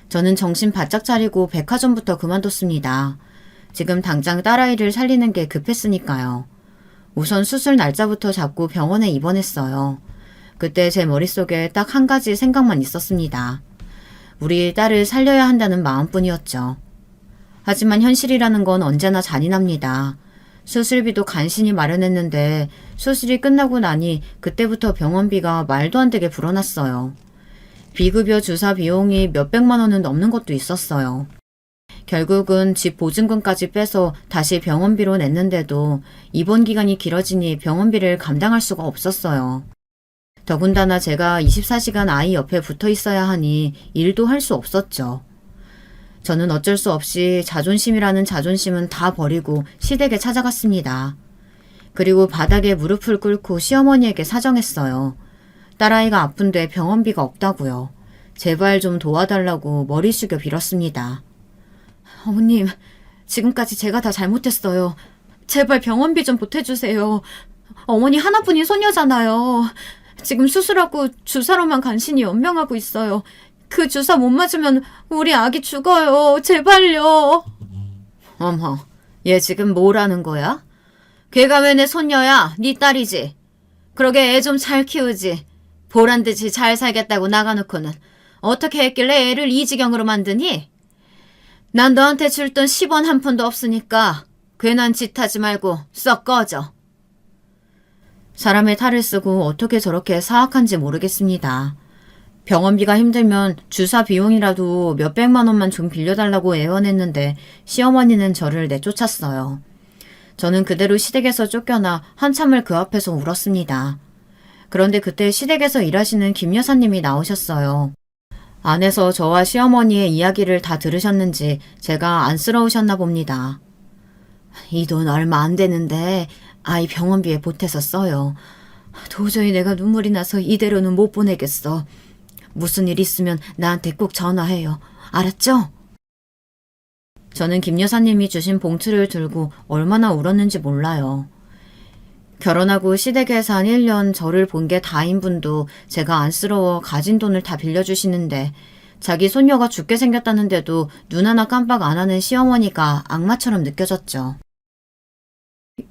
저는 정신 바짝 차리고 백화점부터 그만뒀습니다. 지금 당장 딸아이를 살리는 게 급했으니까요. 우선 수술 날짜부터 잡고 병원에 입원했어요. 그때 제 머릿속에 딱 한 가지 생각만 있었습니다. 우리 딸을 살려야 한다는 마음뿐이었죠. 하지만 현실이라는 건 언제나 잔인합니다. 수술비도 간신히 마련했는데 수술이 끝나고 나니 그때부터 병원비가 말도 안 되게 불어났어요. 비급여 주사 비용이 몇백만 원은 넘는 것도 있었어요. 결국은 집 보증금까지 빼서 다시 병원비로 냈는데도 입원 기간이 길어지니 병원비를 감당할 수가 없었어요. 더군다나 제가 24시간 아이 옆에 붙어 있어야 하니 일도 할 수 없었죠. 저는 어쩔 수 없이 자존심이라는 자존심은 다 버리고 시댁에 찾아갔습니다. 그리고 바닥에 무릎을 꿇고 시어머니에게 사정했어요. 딸아이가 아픈데 병원비가 없다고요. 제발 좀 도와달라고 머리 숙여 빌었습니다. 어머님, 지금까지 제가 다 잘못했어요. 제발 병원비 좀 보태주세요. 어머니 하나뿐인 소녀잖아요. 지금 수술하고 주사로만 간신히 연명하고 있어요. 그 주사 못 맞으면 우리 아기 죽어요. 제발요. 어머, 얘 지금 뭐라는 거야? 걔가 왜 내 손녀야? 네 딸이지. 그러게 애 좀 잘 키우지. 보란듯이 잘 살겠다고 나가놓고는 어떻게 했길래 애를 이 지경으로 만드니? 난 너한테 줄 돈 10원 한 푼도 없으니까 괜한 짓 하지 말고 썩 꺼져. 사람의 탈을 쓰고 어떻게 저렇게 사악한지 모르겠습니다. 병원비가 힘들면 주사 비용이라도 몇백만 원만 좀 빌려달라고 애원했는데 시어머니는 저를 내쫓았어요. 저는 그대로 시댁에서 쫓겨나 한참을 그 앞에서 울었습니다. 그런데 그때 시댁에서 일하시는 김 여사님이 나오셨어요. 안에서 저와 시어머니의 이야기를 다 들으셨는지 제가 안쓰러우셨나 봅니다. 이 돈 얼마 안 되는데 아이 병원비에 보태서 써요. 도저히 내가 눈물이 나서 이대로는 못 보내겠어. 무슨 일 있으면 나한테 꼭 전화해요. 알았죠? 저는 김 여사님이 주신 봉투를 들고 얼마나 울었는지 몰라요. 결혼하고 시댁에서 한 1년 저를 본 게 다인 분도 제가 안쓰러워 가진 돈을 다 빌려주시는데 자기 손녀가 죽게 생겼다는데도 눈 하나 깜빡 안 하는 시어머니가 악마처럼 느껴졌죠.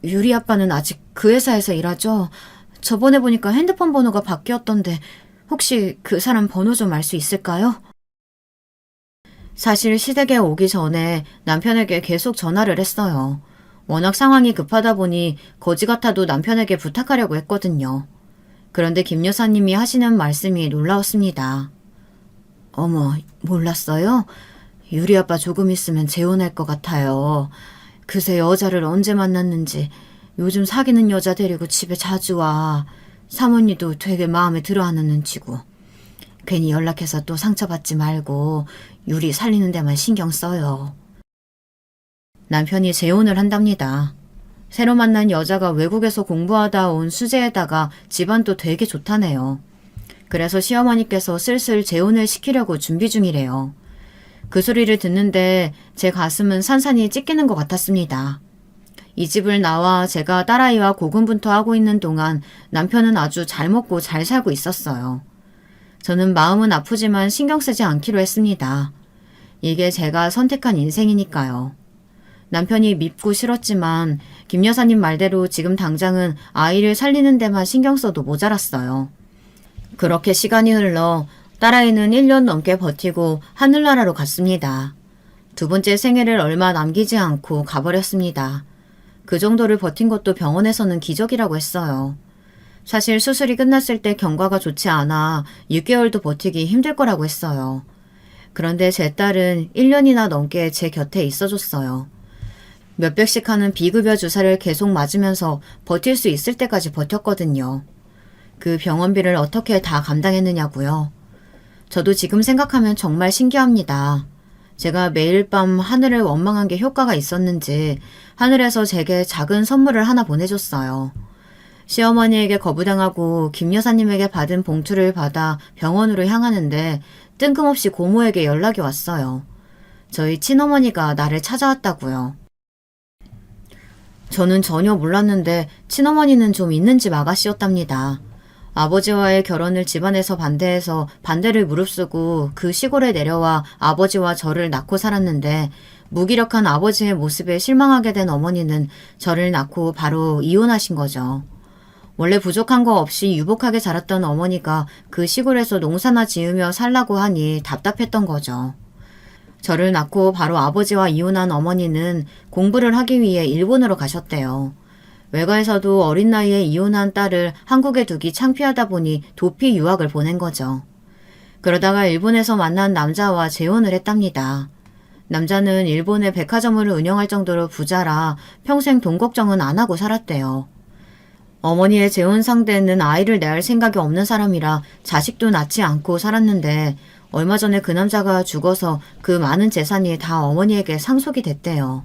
유리 아빠는 아직 그 회사에서 일하죠? 저번에 보니까 핸드폰 번호가 바뀌었던데 혹시 그 사람 번호 좀 알 수 있을까요? 사실 시댁에 오기 전에 남편에게 계속 전화를 했어요. 워낙 상황이 급하다 보니 거지 같아도 남편에게 부탁하려고 했거든요. 그런데 김 여사님이 하시는 말씀이 놀라웠습니다. 어머, 몰랐어요? 유리 아빠 조금 있으면 재혼할 것 같아요. 그새 여자를 언제 만났는지 요즘 사귀는 여자 데리고 집에 자주 와. 사모님도 되게 마음에 들어하는 눈치고. 괜히 연락해서 또 상처받지 말고 유리 살리는 데만 신경 써요. 남편이 재혼을 한답니다. 새로 만난 여자가 외국에서 공부하다 온 수재에다가 집안도 되게 좋다네요. 그래서 시어머니께서 슬슬 재혼을 시키려고 준비 중이래요. 그 소리를 듣는데 제 가슴은 산산이 찢기는 것 같았습니다. 이 집을 나와 제가 딸아이와 고군분투하고 있는 동안 남편은 아주 잘 먹고 잘 살고 있었어요. 저는 마음은 아프지만 신경 쓰지 않기로 했습니다. 이게 제가 선택한 인생이니까요. 남편이 밉고 싫었지만 김 여사님 말대로 지금 당장은 아이를 살리는 데만 신경 써도 모자랐어요. 그렇게 시간이 흘러 딸아이는 1년 넘게 버티고 하늘나라로 갔습니다. 두 번째 생애를 얼마 남기지 않고 가버렸습니다. 그 정도를 버틴 것도 병원에서는 기적이라고 했어요. 사실 수술이 끝났을 때 경과가 좋지 않아 6개월도 버티기 힘들 거라고 했어요. 그런데 제 딸은 1년이나 넘게 제 곁에 있어줬어요. 몇백씩 하는 비급여 주사를 계속 맞으면서 버틸 수 있을 때까지 버텼거든요. 그 병원비를 어떻게 다 감당했느냐고요. 저도 지금 생각하면 정말 신기합니다. 제가 매일 밤 하늘을 원망한 게 효과가 있었는지 하늘에서 제게 작은 선물을 하나 보내줬어요. 시어머니에게 거부당하고 김 여사님에게 받은 봉투를 받아 병원으로 향하는데 뜬금없이 고모에게 연락이 왔어요. 저희 친어머니가 나를 찾아왔다고요. 저는 전혀 몰랐는데 친어머니는 좀 있는 집 아가씨였답니다. 아버지와의 결혼을 집안에서 반대해서 반대를 무릅쓰고 그 시골에 내려와 아버지와 저를 낳고 살았는데 무기력한 아버지의 모습에 실망하게 된 어머니는 저를 낳고 바로 이혼하신 거죠. 원래 부족한 거 없이 유복하게 자랐던 어머니가 그 시골에서 농사나 지으며 살라고 하니 답답했던 거죠. 저를 낳고 바로 아버지와 이혼한 어머니는 공부를 하기 위해 일본으로 가셨대요. 외가에서도 어린 나이에 이혼한 딸을 한국에 두기 창피하다 보니 도피 유학을 보낸 거죠. 그러다가 일본에서 만난 남자와 재혼을 했답니다. 남자는 일본의 백화점을 운영할 정도로 부자라 평생 돈 걱정은 안 하고 살았대요. 어머니의 재혼 상대는 아이를 낳을 생각이 없는 사람이라 자식도 낳지 않고 살았는데 얼마 전에 그 남자가 죽어서 그 많은 재산이 다 어머니에게 상속이 됐대요.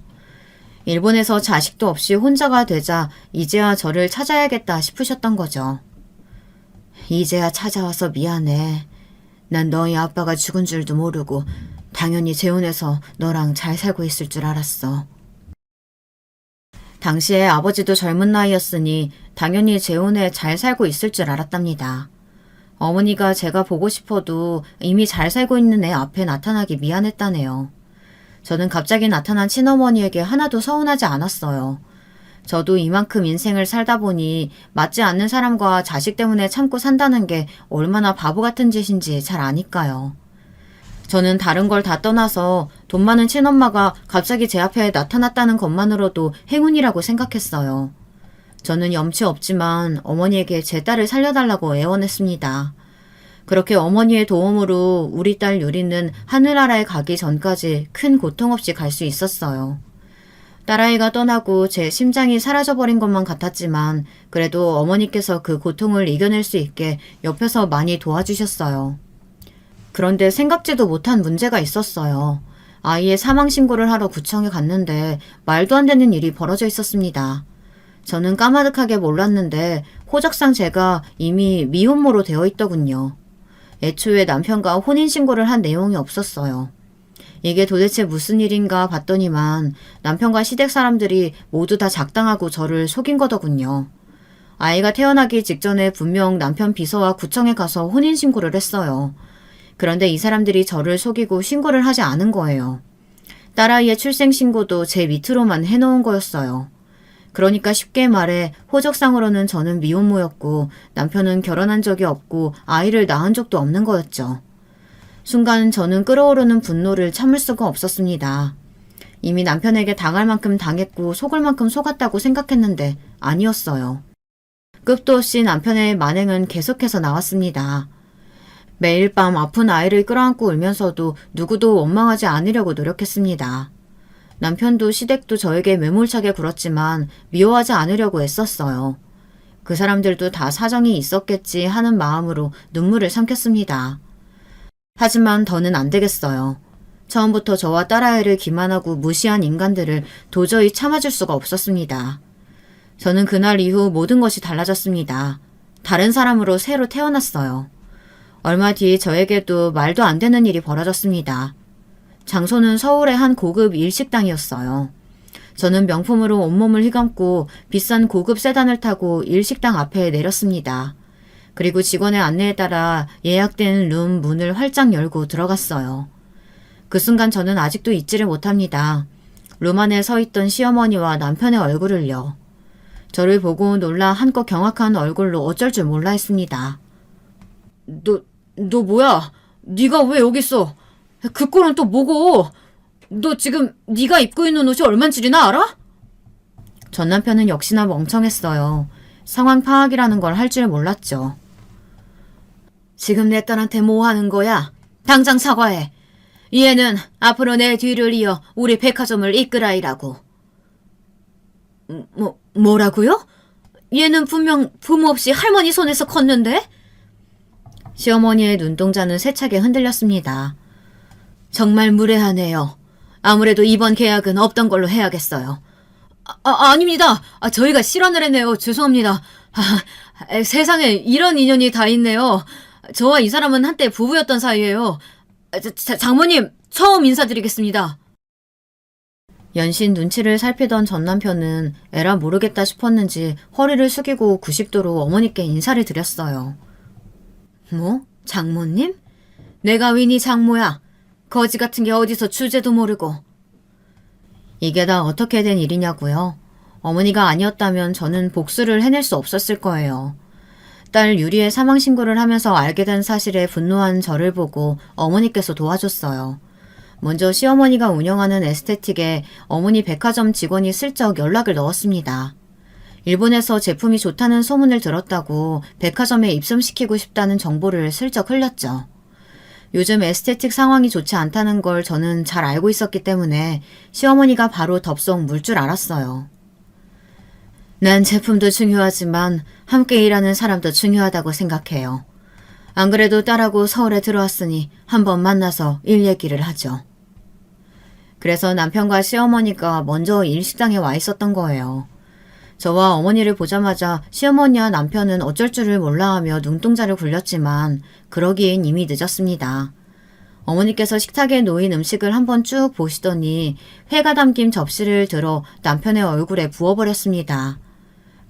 일본에서 자식도 없이 혼자가 되자 이제야 저를 찾아야겠다 싶으셨던 거죠. 이제야 찾아와서 미안해. 난 너희 아빠가 죽은 줄도 모르고 당연히 재혼해서 너랑 잘 살고 있을 줄 알았어. 당시에 아버지도 젊은 나이였으니 당연히 재혼해 잘 살고 있을 줄 알았답니다. 어머니가 제가 보고 싶어도 이미 잘 살고 있는 애 앞에 나타나기 미안했다네요. 저는 갑자기 나타난 친어머니에게 하나도 서운하지 않았어요. 저도 이만큼 인생을 살다 보니 맞지 않는 사람과 자식 때문에 참고 산다는 게 얼마나 바보 같은 짓인지 잘 아니까요. 저는 다른 걸 다 떠나서 돈 많은 친엄마가 갑자기 제 앞에 나타났다는 것만으로도 행운이라고 생각했어요. 저는 염치 없지만 어머니에게 제 딸을 살려달라고 애원했습니다. 그렇게 어머니의 도움으로 우리 딸 유리는 하늘나라에 가기 전까지 큰 고통 없이 갈 수 있었어요. 딸아이가 떠나고 제 심장이 사라져버린 것만 같았지만 그래도 어머니께서 그 고통을 이겨낼 수 있게 옆에서 많이 도와주셨어요. 그런데 생각지도 못한 문제가 있었어요. 아이의 사망 신고를 하러 구청에 갔는데 말도 안 되는 일이 벌어져 있었습니다. 저는 까마득하게 몰랐는데 호적상 제가 이미 미혼모로 되어 있더군요. 애초에 남편과 혼인신고를 한 내용이 없었어요. 이게 도대체 무슨 일인가 봤더니만 남편과 시댁 사람들이 모두 다 작당하고 저를 속인 거더군요. 아이가 태어나기 직전에 분명 남편 비서와 구청에 가서 혼인신고를 했어요. 그런데 이 사람들이 저를 속이고 신고를 하지 않은 거예요. 딸아이의 출생신고도 제 밑으로만 해놓은 거였어요. 그러니까 쉽게 말해 호적상으로는 저는 미혼모였고 남편은 결혼한 적이 없고 아이를 낳은 적도 없는 거였죠. 순간 저는 끓어오르는 분노를 참을 수가 없었습니다. 이미 남편에게 당할 만큼 당했고 속을 만큼 속았다고 생각했는데 아니었어요. 끝도 없이 남편의 만행은 계속해서 나왔습니다. 매일 밤 아픈 아이를 끌어안고 울면서도 누구도 원망하지 않으려고 노력했습니다. 남편도 시댁도 저에게 매몰차게 굴었지만 미워하지 않으려고 애썼어요. 그 사람들도 다 사정이 있었겠지 하는 마음으로 눈물을 삼켰습니다. 하지만 더는 안 되겠어요. 처음부터 저와 딸아이를 기만하고 무시한 인간들을 도저히 참아줄 수가 없었습니다. 저는 그날 이후 모든 것이 달라졌습니다. 다른 사람으로 새로 태어났어요. 얼마 뒤 저에게도 말도 안 되는 일이 벌어졌습니다. 장소는 서울의 한 고급 일식당이었어요. 저는 명품으로 온몸을 휘감고 비싼 고급 세단을 타고 일식당 앞에 내렸습니다. 그리고 직원의 안내에 따라 예약된 룸 문을 활짝 열고 들어갔어요. 그 순간 저는 아직도 잊지를 못합니다. 룸 안에 서 있던 시어머니와 남편의 얼굴을요. 저를 보고 놀라 한껏 경악한 얼굴로 어쩔 줄 몰라 했습니다. 너 뭐야? 네가 왜 여기 있어? 그 꼴은 또 뭐고? 너 지금 네가 입고 있는 옷이 얼만지리나 알아? 전 남편은 역시나 멍청했어요. 상황 파악이라는 걸 할 줄 몰랐죠. 지금 내 딸한테 뭐 하는 거야? 당장 사과해. 얘는 앞으로 내 뒤를 이어 우리 백화점을 이끌어이라고. 뭐라고요? 얘는 분명 부모 없이 할머니 손에서 컸는데? 시어머니의 눈동자는 세차게 흔들렸습니다. 정말 무례하네요. 아무래도 이번 계약은 없던 걸로 해야겠어요. 아닙니다. 저희가 실언을 했네요. 죄송합니다. 세상에 이런 인연이 다 있네요. 저와 이 사람은 한때 부부였던 사이예요. 장모님, 처음 인사드리겠습니다. 연신 눈치를 살피던 전 남편은 에라 모르겠다 싶었는지 허리를 숙이고 90도로 어머니께 인사를 드렸어요. 뭐? 장모님? 내가 윈이 장모야. 거지 같은 게 어디서 주제도 모르고. 이게 다 어떻게 된 일이냐고요? 어머니가 아니었다면 저는 복수를 해낼 수 없었을 거예요. 딸 유리의 사망 신고를 하면서 알게 된 사실에 분노한 저를 보고 어머니께서 도와줬어요. 먼저 시어머니가 운영하는 에스테틱에 어머니 백화점 직원이 슬쩍 연락을 넣었습니다. 일본에서 제품이 좋다는 소문을 들었다고 백화점에 입점시키고 싶다는 정보를 슬쩍 흘렸죠. 요즘 에스테틱 상황이 좋지 않다는 걸 저는 잘 알고 있었기 때문에 시어머니가 바로 덥석 물 줄 알았어요. 난 제품도 중요하지만 함께 일하는 사람도 중요하다고 생각해요. 안 그래도 딸하고 서울에 들어왔으니 한번 만나서 일 얘기를 하죠. 그래서 남편과 시어머니가 먼저 일식당에 와 있었던 거예요. 저와 어머니를 보자마자 시어머니와 남편은 어쩔 줄을 몰라하며 눈동자를 굴렸지만 그러기엔 이미 늦었습니다. 어머니께서 식탁에 놓인 음식을 한번 쭉 보시더니 회가 담긴 접시를 들어 남편의 얼굴에 부어버렸습니다.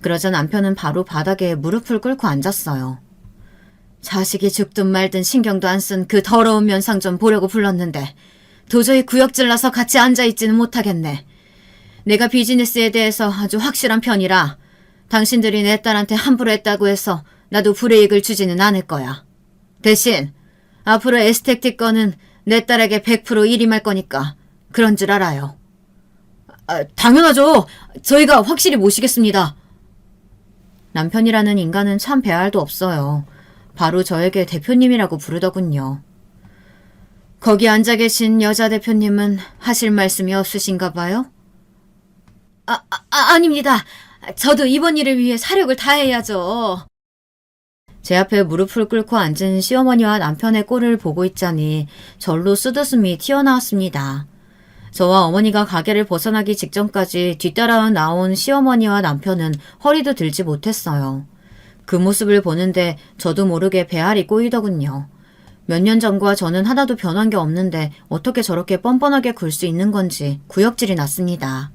그러자 남편은 바로 바닥에 무릎을 꿇고 앉았어요. 자식이 죽든 말든 신경도 안 쓴 그 더러운 면상 좀 보려고 불렀는데 도저히 구역질 나서 같이 앉아있지는 못하겠네. 내가 비즈니스에 대해서 아주 확실한 편이라 당신들이 내 딸한테 함부로 했다고 해서 나도 불이익을 주지는 않을 거야. 대신 앞으로 에스테틱 거는 내 딸에게 100% 일임할 거니까 그런 줄 알아요. 당연하죠. 저희가 확실히 모시겠습니다. 남편이라는 인간은 참 배알도 없어요. 바로 저에게 대표님이라고 부르더군요. 거기 앉아 계신 여자 대표님은 하실 말씀이 없으신가 봐요? 아닙니다. 저도 이번 일을 위해 사력을 다해야죠. 제 앞에 무릎을 꿇고 앉은 시어머니와 남편의 꼴을 보고 있자니 절로 쓰드숨이 튀어나왔습니다. 저와 어머니가 가게를 벗어나기 직전까지 뒤따라 나온 시어머니와 남편은 허리도 들지 못했어요. 그 모습을 보는데 저도 모르게 배알이 꼬이더군요. 몇 년 전과 저는 하나도 변한 게 없는데 어떻게 저렇게 뻔뻔하게 굴 수 있는 건지 구역질이 났습니다.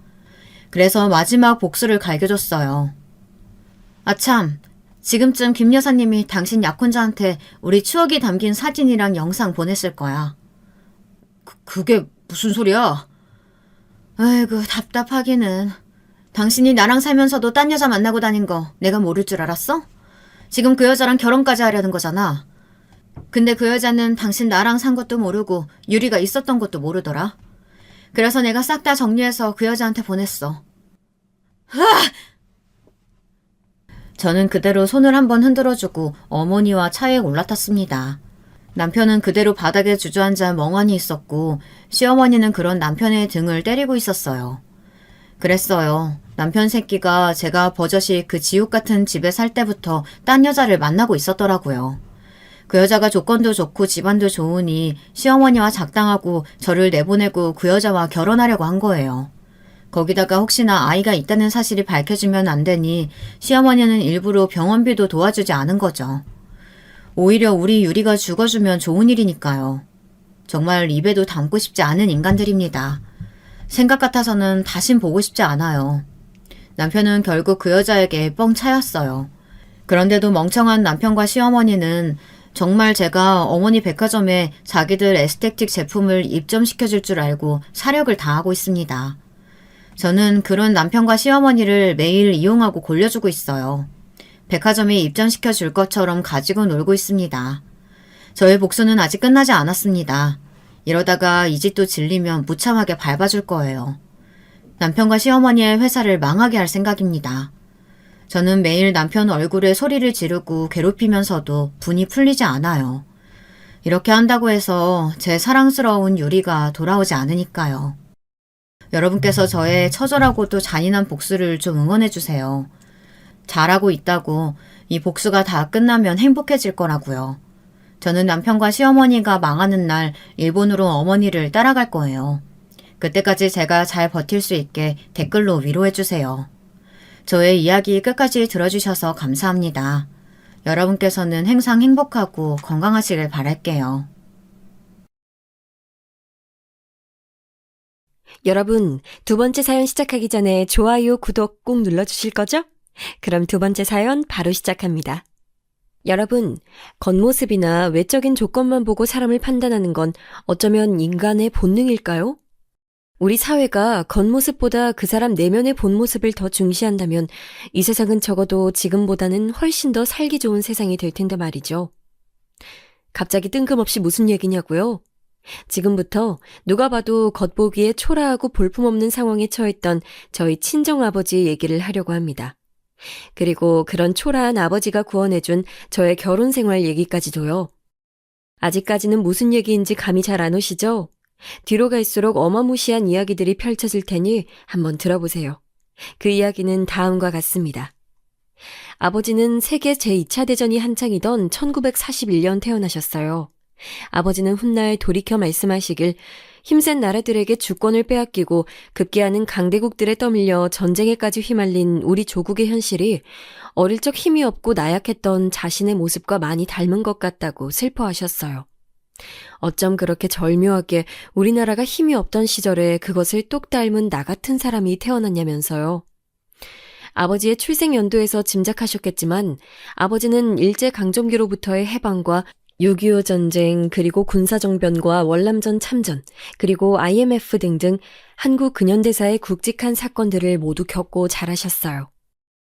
그래서 마지막 복수를 갈겨줬어요. 아참, 지금쯤 김 여사님이 당신 약혼자한테 우리 추억이 담긴 사진이랑 영상 보냈을 거야. 그게 무슨 소리야? 아이고 답답하기는. 당신이 나랑 살면서도 딴 여자 만나고 다닌 거 내가 모를 줄 알았어? 지금 그 여자랑 결혼까지 하려는 거잖아. 근데 그 여자는 당신 나랑 산 것도 모르고 유리가 있었던 것도 모르더라. 그래서 내가 싹 다 정리해서 그 여자한테 보냈어. 저는 그대로 손을 한번 흔들어주고 어머니와 차에 올라탔습니다. 남편은 그대로 바닥에 주저앉아 멍하니 있었고 시어머니는 그런 남편의 등을 때리고 있었어요. 그랬어요. 남편 새끼가 제가 버젓이 그 지옥 같은 집에 살 때부터 딴 여자를 만나고 있었더라고요. 그 여자가 조건도 좋고 집안도 좋으니 시어머니와 작당하고 저를 내보내고 그 여자와 결혼하려고 한 거예요. 거기다가 혹시나 아이가 있다는 사실이 밝혀지면 안 되니 시어머니는 일부러 병원비도 도와주지 않은 거죠. 오히려 우리 유리가 죽어주면 좋은 일이니까요. 정말 입에도 담고 싶지 않은 인간들입니다. 생각 같아서는 다신 보고 싶지 않아요. 남편은 결국 그 여자에게 뻥 차였어요. 그런데도 멍청한 남편과 시어머니는 정말 제가 어머니 백화점에 자기들 에스테틱 제품을 입점시켜줄 줄 알고 사력을 다하고 있습니다. 저는 그런 남편과 시어머니를 매일 이용하고 골려주고 있어요. 백화점에 입점시켜 줄 것처럼 가지고 놀고 있습니다. 저의 복수는 아직 끝나지 않았습니다. 이러다가 이 짓도 질리면 무참하게 밟아줄 거예요. 남편과 시어머니의 회사를 망하게 할 생각입니다. 저는 매일 남편 얼굴에 소리를 지르고 괴롭히면서도 분이 풀리지 않아요. 이렇게 한다고 해서 제 사랑스러운 유리가 돌아오지 않으니까요. 여러분께서 저의 처절하고도 잔인한 복수를 좀 응원해주세요. 잘하고 있다고 이 복수가 다 끝나면 행복해질 거라고요. 저는 남편과 시어머니가 망하는 날 일본으로 어머니를 따라갈 거예요. 그때까지 제가 잘 버틸 수 있게 댓글로 위로해주세요. 저의 이야기 끝까지 들어주셔서 감사합니다. 여러분께서는 항상 행복하고 건강하시길 바랄게요. 여러분, 두 번째 사연 시작하기 전에 좋아요, 구독 꼭 눌러주실 거죠? 그럼 두 번째 사연 바로 시작합니다. 여러분, 겉모습이나 외적인 조건만 보고 사람을 판단하는 건 어쩌면 인간의 본능일까요? 우리 사회가 겉모습보다 그 사람 내면의 본 모습을 더 중시한다면 이 세상은 적어도 지금보다는 훨씬 더 살기 좋은 세상이 될 텐데 말이죠. 갑자기 뜬금없이 무슨 얘기냐고요? 지금부터 누가 봐도 겉보기에 초라하고 볼품없는 상황에 처했던 저희 친정아버지 얘기를 하려고 합니다. 그리고 그런 초라한 아버지가 구원해준 저의 결혼 생활 얘기까지도요. 아직까지는 무슨 얘기인지 감이 잘 안 오시죠? 뒤로 갈수록 어마무시한 이야기들이 펼쳐질 테니 한번 들어보세요. 그 이야기는 다음과 같습니다. 아버지는 세계 제2차 대전이 한창이던 1941년 태어나셨어요. 아버지는 훗날 돌이켜 말씀하시길 힘센 나라들에게 주권을 빼앗기고 급기야는 강대국들에 떠밀려 전쟁에까지 휘말린 우리 조국의 현실이 어릴 적 힘이 없고 나약했던 자신의 모습과 많이 닮은 것 같다고 슬퍼하셨어요. 어쩜 그렇게 절묘하게 우리나라가 힘이 없던 시절에 그것을 똑 닮은 나 같은 사람이 태어났냐면서요. 아버지의 출생 연도에서 짐작하셨겠지만 아버지는 일제강점기로부터의 해방과 6.25 전쟁, 그리고 군사정변과 월남전 참전, 그리고 IMF 등등 한국 근현대사의 굵직한 사건들을 모두 겪고 자라셨어요.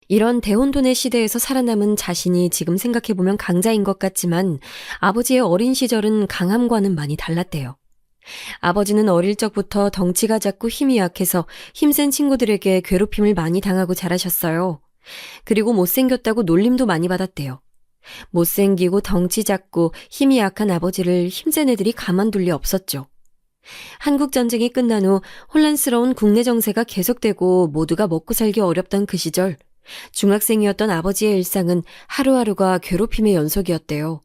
이런 대혼돈의 시대에서 살아남은 자신이 지금 생각해보면 강자인 것 같지만 아버지의 어린 시절은 강함과는 많이 달랐대요. 아버지는 어릴 적부터 덩치가 작고 힘이 약해서 힘센 친구들에게 괴롭힘을 많이 당하고 자라셨어요. 그리고 못생겼다고 놀림도 많이 받았대요. 못생기고 덩치 작고 힘이 약한 아버지를 힘센 애들이 가만둘 리 없었죠. 한국전쟁이 끝난 후 혼란스러운 국내 정세가 계속되고 모두가 먹고 살기 어렵던 그 시절, 중학생이었던 아버지의 일상은 하루하루가 괴롭힘의 연속이었대요.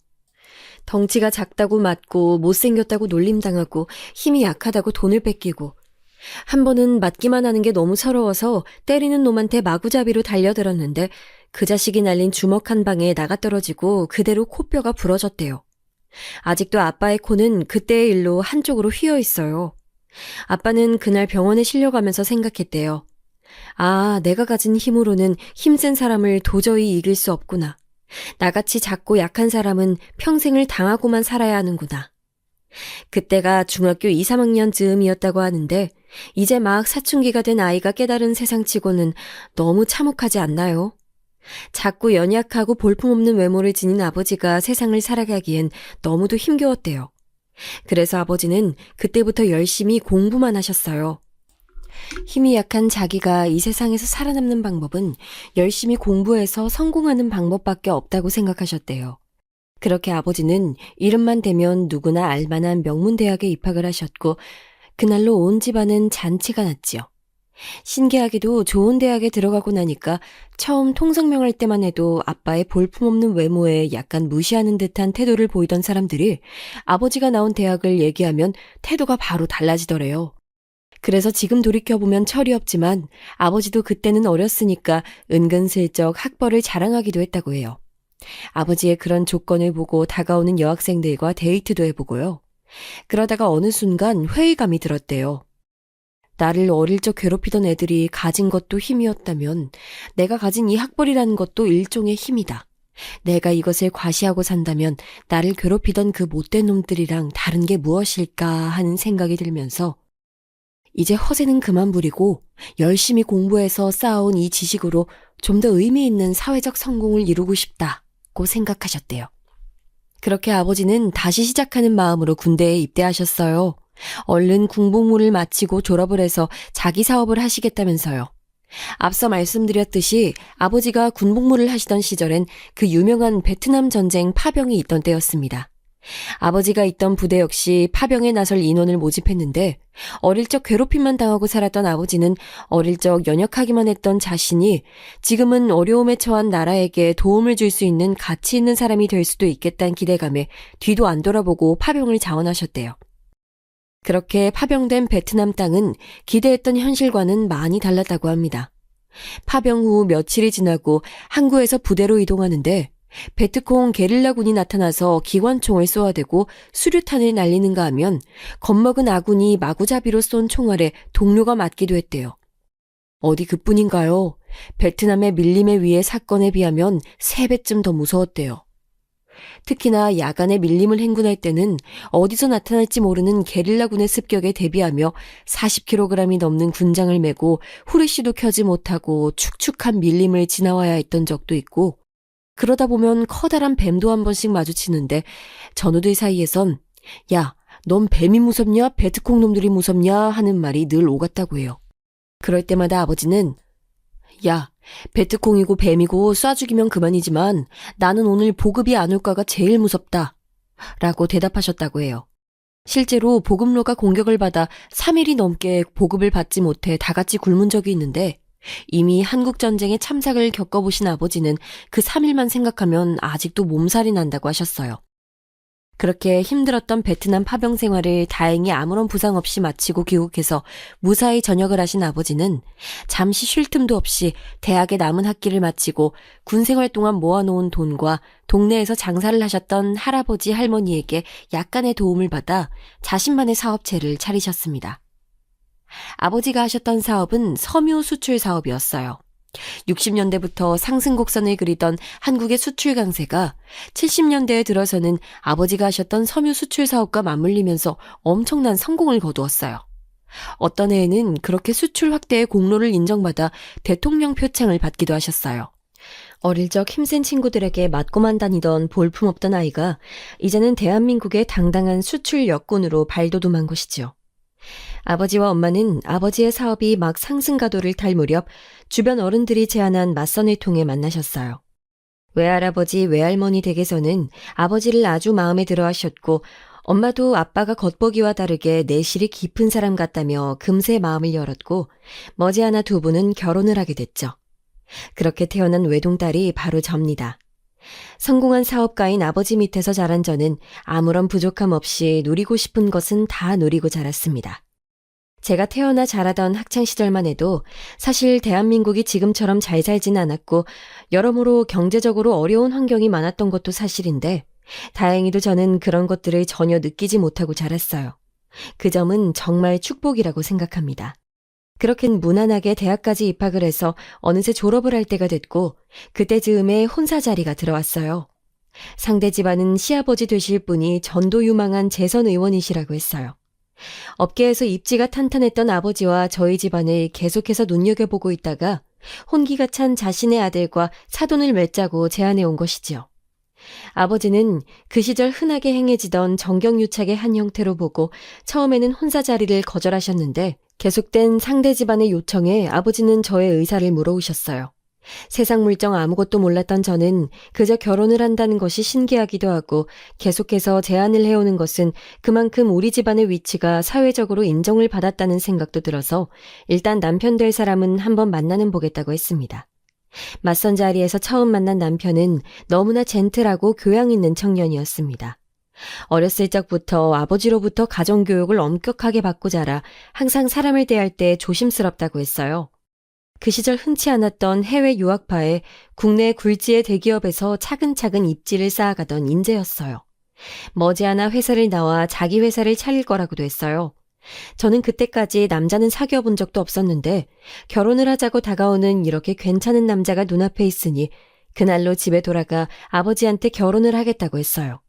덩치가 작다고 맞고 못생겼다고 놀림당하고 힘이 약하다고 돈을 뺏기고 한 번은 맞기만 하는 게 너무 서러워서 때리는 놈한테 마구잡이로 달려들었는데 그 자식이 날린 주먹 한 방에 나가 떨어지고 그대로 코뼈가 부러졌대요. 아직도 아빠의 코는 그때의 일로 한쪽으로 휘어 있어요. 아빠는 그날 병원에 실려가면서 생각했대요. 아, 내가 가진 힘으로는 힘센 사람을 도저히 이길 수 없구나. 나같이 작고 약한 사람은 평생을 당하고만 살아야 하는구나. 그때가 중학교 2, 3학년 즈음이었다고 하는데 이제 막 사춘기가 된 아이가 깨달은 세상치고는 너무 참혹하지 않나요? 작고 연약하고 볼품없는 외모를 지닌 아버지가 세상을 살아가기엔 너무도 힘겨웠대요. 그래서 아버지는 그때부터 열심히 공부만 하셨어요. 힘이 약한 자기가 이 세상에서 살아남는 방법은 열심히 공부해서 성공하는 방법밖에 없다고 생각하셨대요. 그렇게 아버지는 이름만 대면 누구나 알만한 명문대학에 입학을 하셨고 그날로 온 집안은 잔치가 났지요. 신기하게도 좋은 대학에 들어가고 나니까 처음 통성명할 때만 해도 아빠의 볼품없는 외모에 약간 무시하는 듯한 태도를 보이던 사람들이 아버지가 나온 대학을 얘기하면 태도가 바로 달라지더래요. 그래서 지금 돌이켜보면 철이 없지만 아버지도 그때는 어렸으니까 은근슬쩍 학벌을 자랑하기도 했다고 해요. 아버지의 그런 조건을 보고 다가오는 여학생들과 데이트도 해보고요. 그러다가 어느 순간 회의감이 들었대요. 나를 어릴 적 괴롭히던 애들이 가진 것도 힘이었다면 내가 가진 이 학벌이라는 것도 일종의 힘이다. 내가 이것을 과시하고 산다면 나를 괴롭히던 그 못된 놈들이랑 다른 게 무엇일까 하는 생각이 들면서 이제 허세는 그만 부리고 열심히 공부해서 쌓아온 이 지식으로 좀 더 의미 있는 사회적 성공을 이루고 싶다고 생각하셨대요. 그렇게 아버지는 다시 시작하는 마음으로 군대에 입대하셨어요. 얼른 군복무를 마치고 졸업을 해서 자기 사업을 하시겠다면서요. 앞서 말씀드렸듯이 아버지가 군복무를 하시던 시절엔 그 유명한 베트남 전쟁 파병이 있던 때였습니다. 아버지가 있던 부대 역시 파병에 나설 인원을 모집했는데 어릴 적 괴롭힘만 당하고 살았던 아버지는 어릴 적 연약하기만 했던 자신이 지금은 어려움에 처한 나라에게 도움을 줄 수 있는 가치 있는 사람이 될 수도 있겠다는 기대감에 뒤도 안 돌아보고 파병을 자원하셨대요. 그렇게 파병된 베트남 땅은 기대했던 현실과는 많이 달랐다고 합니다. 파병 후 며칠이 지나고 항구에서 부대로 이동하는데 베트콩 게릴라군이 나타나서 기관총을 쏘아대고 수류탄을 날리는가 하면 겁먹은 아군이 마구잡이로 쏜 총알에 동료가 맞기도 했대요. 어디 그뿐인가요? 베트남의 밀림에 의해 사건에 비하면 3배쯤 더 무서웠대요. 특히나 야간에 밀림을 행군할 때는 어디서 나타날지 모르는 게릴라군의 습격에 대비하며 40kg이 넘는 군장을 메고 후레쉬도 켜지 못하고 축축한 밀림을 지나와야 했던 적도 있고, 그러다 보면 커다란 뱀도 한 번씩 마주치는데 전우들 사이에선 야, 넌 뱀이 무섭냐 베트콩 놈들이 무섭냐 하는 말이 늘 오갔다고 해요. 그럴 때마다 아버지는 야, 베트콩이고 뱀이고 쏴 죽이면 그만이지만 나는 오늘 보급이 안 올까가 제일 무섭다 라고 대답하셨다고 해요. 실제로 보급로가 공격을 받아 3일이 넘게 보급을 받지 못해 다 같이 굶은 적이 있는데 이미 한국전쟁의 참삭을 겪어보신 아버지는 그 3일만 생각하면 아직도 몸살이 난다고 하셨어요. 그렇게 힘들었던 베트남 파병 생활을 다행히 아무런 부상 없이 마치고 귀국해서 무사히 전역을 하신 아버지는 잠시 쉴 틈도 없이 대학의 남은 학기를 마치고 군생활 동안 모아놓은 돈과 동네에서 장사를 하셨던 할아버지 할머니에게 약간의 도움을 받아 자신만의 사업체를 차리셨습니다. 아버지가 하셨던 사업은 섬유 수출 사업이었어요. 60년대부터 상승곡선을 그리던 한국의 수출 강세가 70년대에 들어서는 아버지가 하셨던 섬유 수출 사업과 맞물리면서 엄청난 성공을 거두었어요. 어떤 해에는 그렇게 수출 확대의 공로를 인정받아 대통령 표창을 받기도 하셨어요. 어릴 적 힘센 친구들에게 맞고만 다니던 볼품없던 아이가 이제는 대한민국의 당당한 수출 여군으로 발돋움한 것이죠. 아버지와 엄마는 아버지의 사업이 막 상승가도를 탈 무렵 주변 어른들이 제안한 맞선을 통해 만나셨어요. 외할아버지, 외할머니 댁에서는 아버지를 아주 마음에 들어 하셨고 엄마도 아빠가 겉보기와 다르게 내실이 깊은 사람 같다며 금세 마음을 열었고 머지않아 두 분은 결혼을 하게 됐죠. 그렇게 태어난 외동딸이 바로 접니다. 성공한 사업가인 아버지 밑에서 자란 저는 아무런 부족함 없이 누리고 싶은 것은 다 누리고 자랐습니다. 제가 태어나 자라던 학창시절만 해도 사실 대한민국이 지금처럼 잘 살진 않았고 여러모로 경제적으로 어려운 환경이 많았던 것도 사실인데 다행히도 저는 그런 것들을 전혀 느끼지 못하고 자랐어요. 그 점은 정말 축복이라고 생각합니다. 그렇게 무난하게 대학까지 입학을 해서 어느새 졸업을 할 때가 됐고 그때 즈음에 혼사 자리가 들어왔어요. 상대 집안은 시아버지 되실 분이 전도 유망한 재선 의원이시라고 했어요. 업계에서 입지가 탄탄했던 아버지와 저희 집안을 계속해서 눈여겨보고 있다가 혼기가 찬 자신의 아들과 사돈을 맺자고 제안해 온 것이지요. 아버지는 그 시절 흔하게 행해지던 정경유착의 한 형태로 보고 처음에는 혼사 자리를 거절하셨는데 계속된 상대 집안의 요청에 아버지는 저의 의사를 물어오셨어요. 세상 물정 아무것도 몰랐던 저는 그저 결혼을 한다는 것이 신기하기도 하고 계속해서 제안을 해오는 것은 그만큼 우리 집안의 위치가 사회적으로 인정을 받았다는 생각도 들어서 일단 남편 될 사람은 한번 만나는 보겠다고 했습니다. 맞선 자리에서 처음 만난 남편은 너무나 젠틀하고 교양 있는 청년이었습니다. 어렸을 적부터 아버지로부터 가정교육을 엄격하게 받고 자라 항상 사람을 대할 때 조심스럽다고 했어요. 그 시절 흔치 않았던 해외 유학파에 국내 굴지의 대기업에서 차근차근 입지를 쌓아가던 인재였어요. 머지않아 회사를 나와 자기 회사를 차릴 거라고도 했어요. 저는 그때까지 남자는 사귀어 본 적도 없었는데 결혼을 하자고 다가오는 이렇게 괜찮은 남자가 눈앞에 있으니 그날로 집에 돌아가 아버지한테 결혼을 하겠다고 했어요.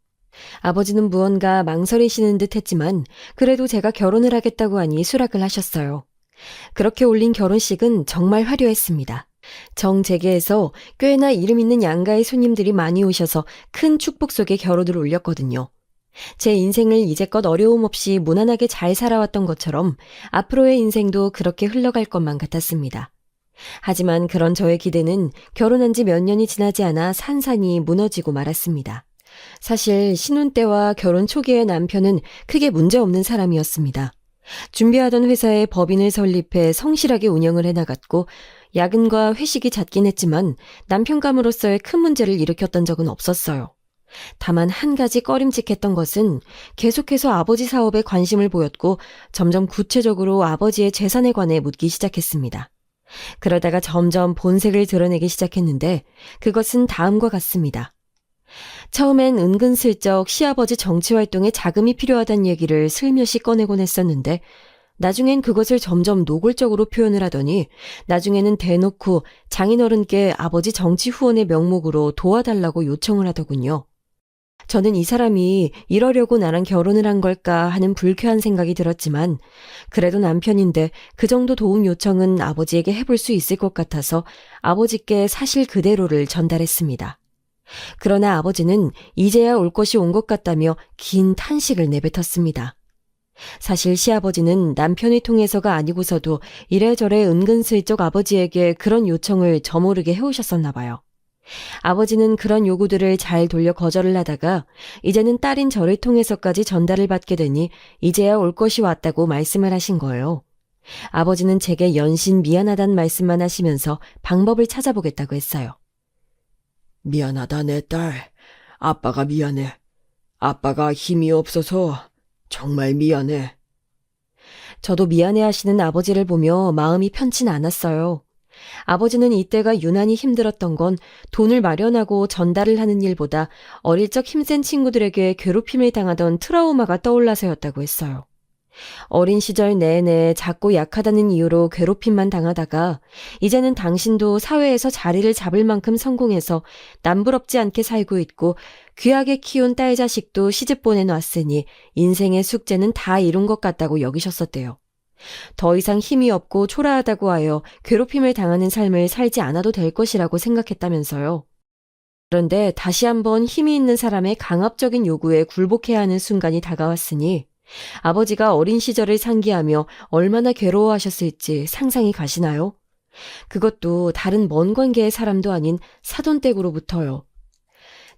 아버지는 무언가 망설이시는 듯 했지만 그래도 제가 결혼을 하겠다고 하니 수락을 하셨어요. 그렇게 올린 결혼식은 정말 화려했습니다. 정재계에서 꽤나 이름 있는 양가의 손님들이 많이 오셔서 큰 축복 속에 결혼을 올렸거든요. 제 인생을 이제껏 어려움 없이 무난하게 잘 살아왔던 것처럼 앞으로의 인생도 그렇게 흘러갈 것만 같았습니다. 하지만 그런 저의 기대는 결혼한 지 몇 년이 지나지 않아 산산이 무너지고 말았습니다. 사실 신혼 때와 결혼 초기의 남편은 크게 문제없는 사람이었습니다. 준비하던 회사에 법인을 설립해 성실하게 운영을 해나갔고 야근과 회식이 잦긴 했지만 남편감으로서의 큰 문제를 일으켰던 적은 없었어요. 다만 한 가지 꺼림칙했던 것은 계속해서 아버지 사업에 관심을 보였고 점점 구체적으로 아버지의 재산에 관해 묻기 시작했습니다. 그러다가 점점 본색을 드러내기 시작했는데 그것은 다음과 같습니다. 처음엔 은근슬쩍 시아버지 정치활동에 자금이 필요하다는 얘기를 슬며시 꺼내곤 했었는데 나중엔 그것을 점점 노골적으로 표현을 하더니 나중에는 대놓고 장인어른께 아버지 정치 후원의 명목으로 도와달라고 요청을 하더군요. 저는 이 사람이 이러려고 나랑 결혼을 한 걸까 하는 불쾌한 생각이 들었지만 그래도 남편인데 그 정도 도움 요청은 아버지에게 해볼 수 있을 것 같아서 아버지께 사실 그대로를 전달했습니다. 그러나 아버지는 이제야 올 것이 온 것 같다며 긴 탄식을 내뱉었습니다. 사실 시아버지는 남편을 통해서가 아니고서도 이래저래 은근슬쩍 아버지에게 그런 요청을 저모르게 해오셨었나 봐요. 아버지는 그런 요구들을 잘 돌려 거절을 하다가 이제는 딸인 저를 통해서까지 전달을 받게 되니 이제야 올 것이 왔다고 말씀을 하신 거예요. 아버지는 제게 연신 미안하단 말씀만 하시면서 방법을 찾아보겠다고 했어요. 미안하다, 내 딸. 아빠가 미안해. 아빠가 힘이 없어서 정말 미안해. 저도 미안해하시는 아버지를 보며 마음이 편치 않았어요. 아버지는 이때가 유난히 힘들었던 건 돈을 마련하고 전달을 하는 일보다 어릴 적 힘센 친구들에게 괴롭힘을 당하던 트라우마가 떠올라서였다고 했어요. 어린 시절 내내 작고 약하다는 이유로 괴롭힘만 당하다가 이제는 당신도 사회에서 자리를 잡을 만큼 성공해서 남부럽지 않게 살고 있고 귀하게 키운 딸 자식도 시집 보내놨으니 인생의 숙제는 다 이룬 것 같다고 여기셨었대요. 더 이상 힘이 없고 초라하다고 하여 괴롭힘을 당하는 삶을 살지 않아도 될 것이라고 생각했다면서요. 그런데 다시 한번 힘이 있는 사람의 강압적인 요구에 굴복해야 하는 순간이 다가왔으니 아버지가 어린 시절을 상기하며 얼마나 괴로워하셨을지 상상이 가시나요? 그것도 다른 먼 관계의 사람도 아닌 사돈댁으로부터요.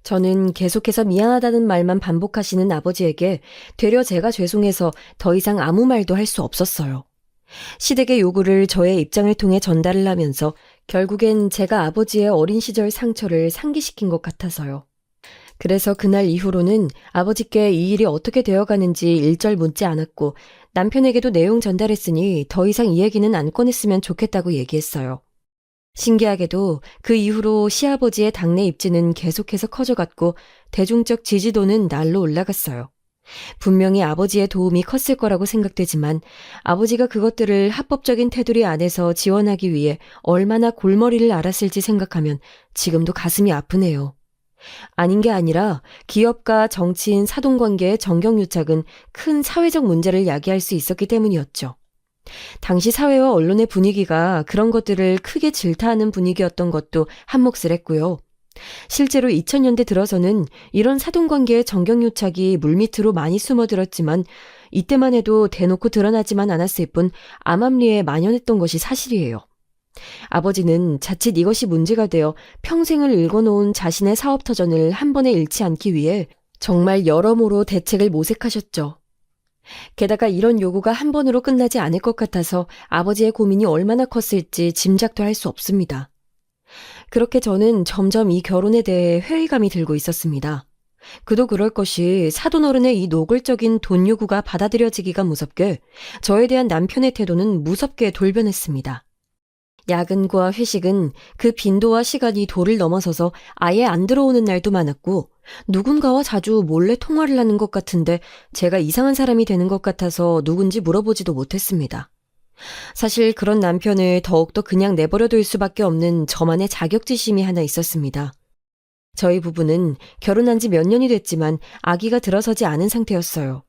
저는 계속해서 미안하다는 말만 반복하시는 아버지에게 되려 제가 죄송해서 더 이상 아무 말도 할 수 없었어요. 시댁의 요구를 저의 입장을 통해 전달을 하면서 결국엔 제가 아버지의 어린 시절 상처를 상기시킨 것 같아서요. 그래서 그날 이후로는 아버지께 이 일이 어떻게 되어가는지 일절 묻지 않았고 남편에게도 내용 전달했으니 더 이상 이 얘기는 안 꺼냈으면 좋겠다고 얘기했어요. 신기하게도 그 이후로 시아버지의 당내 입지는 계속해서 커져갔고 대중적 지지도는 날로 올라갔어요. 분명히 아버지의 도움이 컸을 거라고 생각되지만 아버지가 그것들을 합법적인 테두리 안에서 지원하기 위해 얼마나 골머리를 앓았을지 생각하면 지금도 가슴이 아프네요. 아닌 게 아니라 기업가 정치인 사돈관계의 정경유착은 큰 사회적 문제를 야기할 수 있었기 때문이었죠. 당시 사회와 언론의 분위기가 그런 것들을 크게 질타하는 분위기였던 것도 한몫을 했고요. 실제로 2000년대 들어서는 이런 사돈관계의 정경유착이 물밑으로 많이 숨어들었지만 이때만 해도 대놓고 드러나지만 않았을 뿐 암암리에 만연했던 것이 사실이에요. 아버지는 자칫 이것이 문제가 되어 평생을 일궈놓은 자신의 사업터전을 한 번에 잃지 않기 위해 정말 여러모로 대책을 모색하셨죠. 게다가 이런 요구가 한 번으로 끝나지 않을 것 같아서 아버지의 고민이 얼마나 컸을지 짐작도 할 수 없습니다. 그렇게 저는 점점 이 결혼에 대해 회의감이 들고 있었습니다. 그도 그럴 것이 사돈어른의 이 노골적인 돈 요구가 받아들여지기가 무섭게 저에 대한 남편의 태도는 무섭게 돌변했습니다. 야근과 회식은 그 빈도와 시간이 도를 넘어서서 아예 안 들어오는 날도 많았고 누군가와 자주 몰래 통화를 하는 것 같은데 제가 이상한 사람이 되는 것 같아서 누군지 물어보지도 못했습니다. 사실 그런 남편을 더욱더 그냥 내버려둘 수밖에 없는 저만의 자격지심이 하나 있었습니다. 저희 부부는 결혼한 지 몇 년이 됐지만 아기가 들어서지 않은 상태였어요.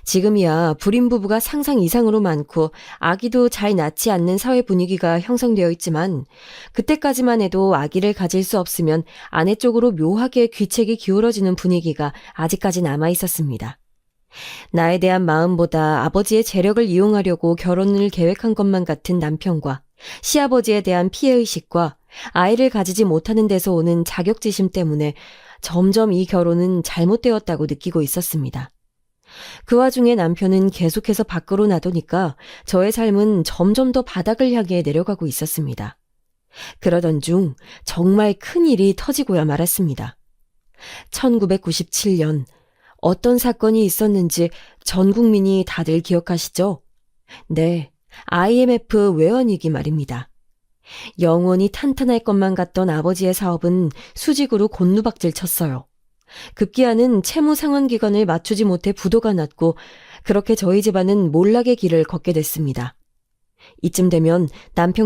지금이야 불임 부부가 상상 이상으로 많고 아기도 잘 낳지 않는 사회 분위기가 형성되어 있지만 그때까지만 해도 아기를 가질 수 없으면 아내 쪽으로 묘하게 귀책이 기울어지는 분위기가 아직까지 남아 있었습니다. 나에 대한 마음보다 아버지의 재력을 이용하려고 결혼을 계획한 것만 같은 남편과 시아버지에 대한 피해의식과 아이를 가지지 못하는 데서 오는 자격지심 때문에 점점 이 결혼은 잘못되었다고 느끼고 있었습니다. 그 와중에 남편은 계속해서 밖으로 나도니까 저의 삶은 점점 더 바닥을 향해 내려가고 있었습니다. 그러던 중 정말 큰 일이 터지고야 말았습니다. 1997년 어떤 사건이 있었는지 전 국민이 다들 기억하시죠? 네, IMF 외환위기 말입니다. 영원히 탄탄할 것만 같던 아버지의 사업은 수직으로 곤두박질 쳤어요. 급기야는 채무 상환 기간을 맞추지 못해 부도가 났고 그렇게 저희 집안은 몰락의 길을 걷게 됐습니다. 이쯤 되면 남편